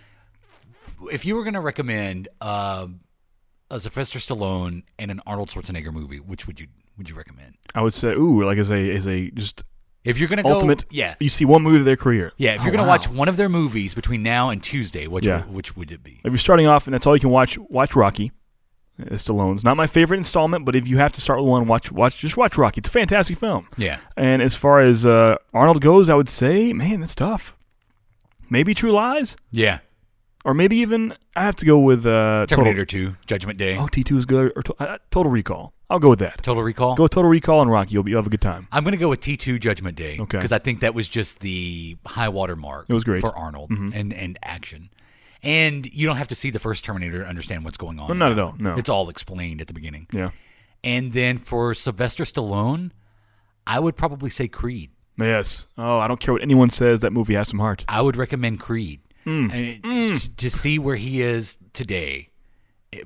If you were going to recommend a Sylvester Stallone and an Arnold Schwarzenegger movie, which would you recommend? I would say, as a just. If you're going to ultimate, go, you see one movie of their career. Yeah, if you're going to watch one of their movies between now and Tuesday, which would it be? If you're starting off and that's all you can watch Rocky. Stallone's not my favorite installment, but if you have to start with one, watch Rocky. It's a fantastic film. Yeah. And as far as Arnold goes, I would say, man, that's tough. Maybe True Lies. Yeah. Or maybe even I have to go with Terminator 2, Judgment Day. Oh, T2 is good. Or Total Recall. I'll go with that. Total Recall? Go with Total Recall and Rocky. You'll have a good time. I'm going to go with T2 Judgment Day. Okay. Because I think that was just the high water mark. It was great. For Arnold and action. And you don't have to see the first Terminator to understand what's going on. No, not at all. No. It's all explained at the beginning. Yeah. And then for Sylvester Stallone, I would probably say Creed. Yes. Oh, I don't care what anyone says. That movie has some heart. I would recommend Creed. To see where he is today.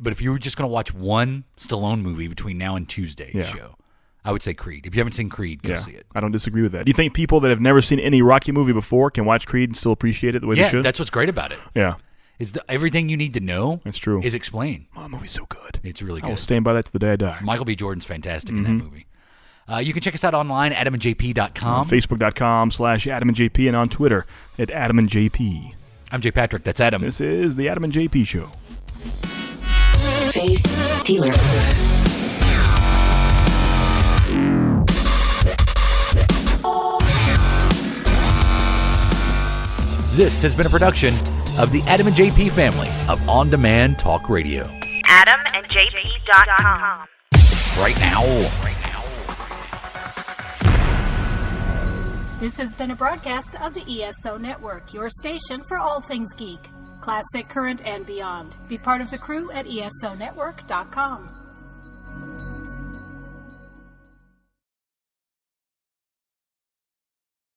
But if you were just going to watch one Stallone movie between now and Tuesday's show, I would say Creed. If you haven't seen Creed, go see it. I don't disagree with that. Do you think people that have never seen any Rocky movie before can watch Creed and still appreciate it the way they should? Yeah, that's what's great about it. Yeah. Everything you need to know that's true. Is explained. Oh, the movie's so good. It's really good. I will stand by that to the day I die. Michael B. Jordan's fantastic in that movie. You can check us out online, adamandjp.com. On Facebook.com/AdamandJP and on Twitter at AdamandJP. I'm Jay Patrick. That's Adam. This is the Adam and JP Show. Face Sealer. This has been a production of the Adam and JP family of on-demand talk radio. AdamandJP.com. Right now. This has been a broadcast of the ESO Network, your station for all things geek, classic, current, and beyond. Be part of the crew at ESONetwork.com.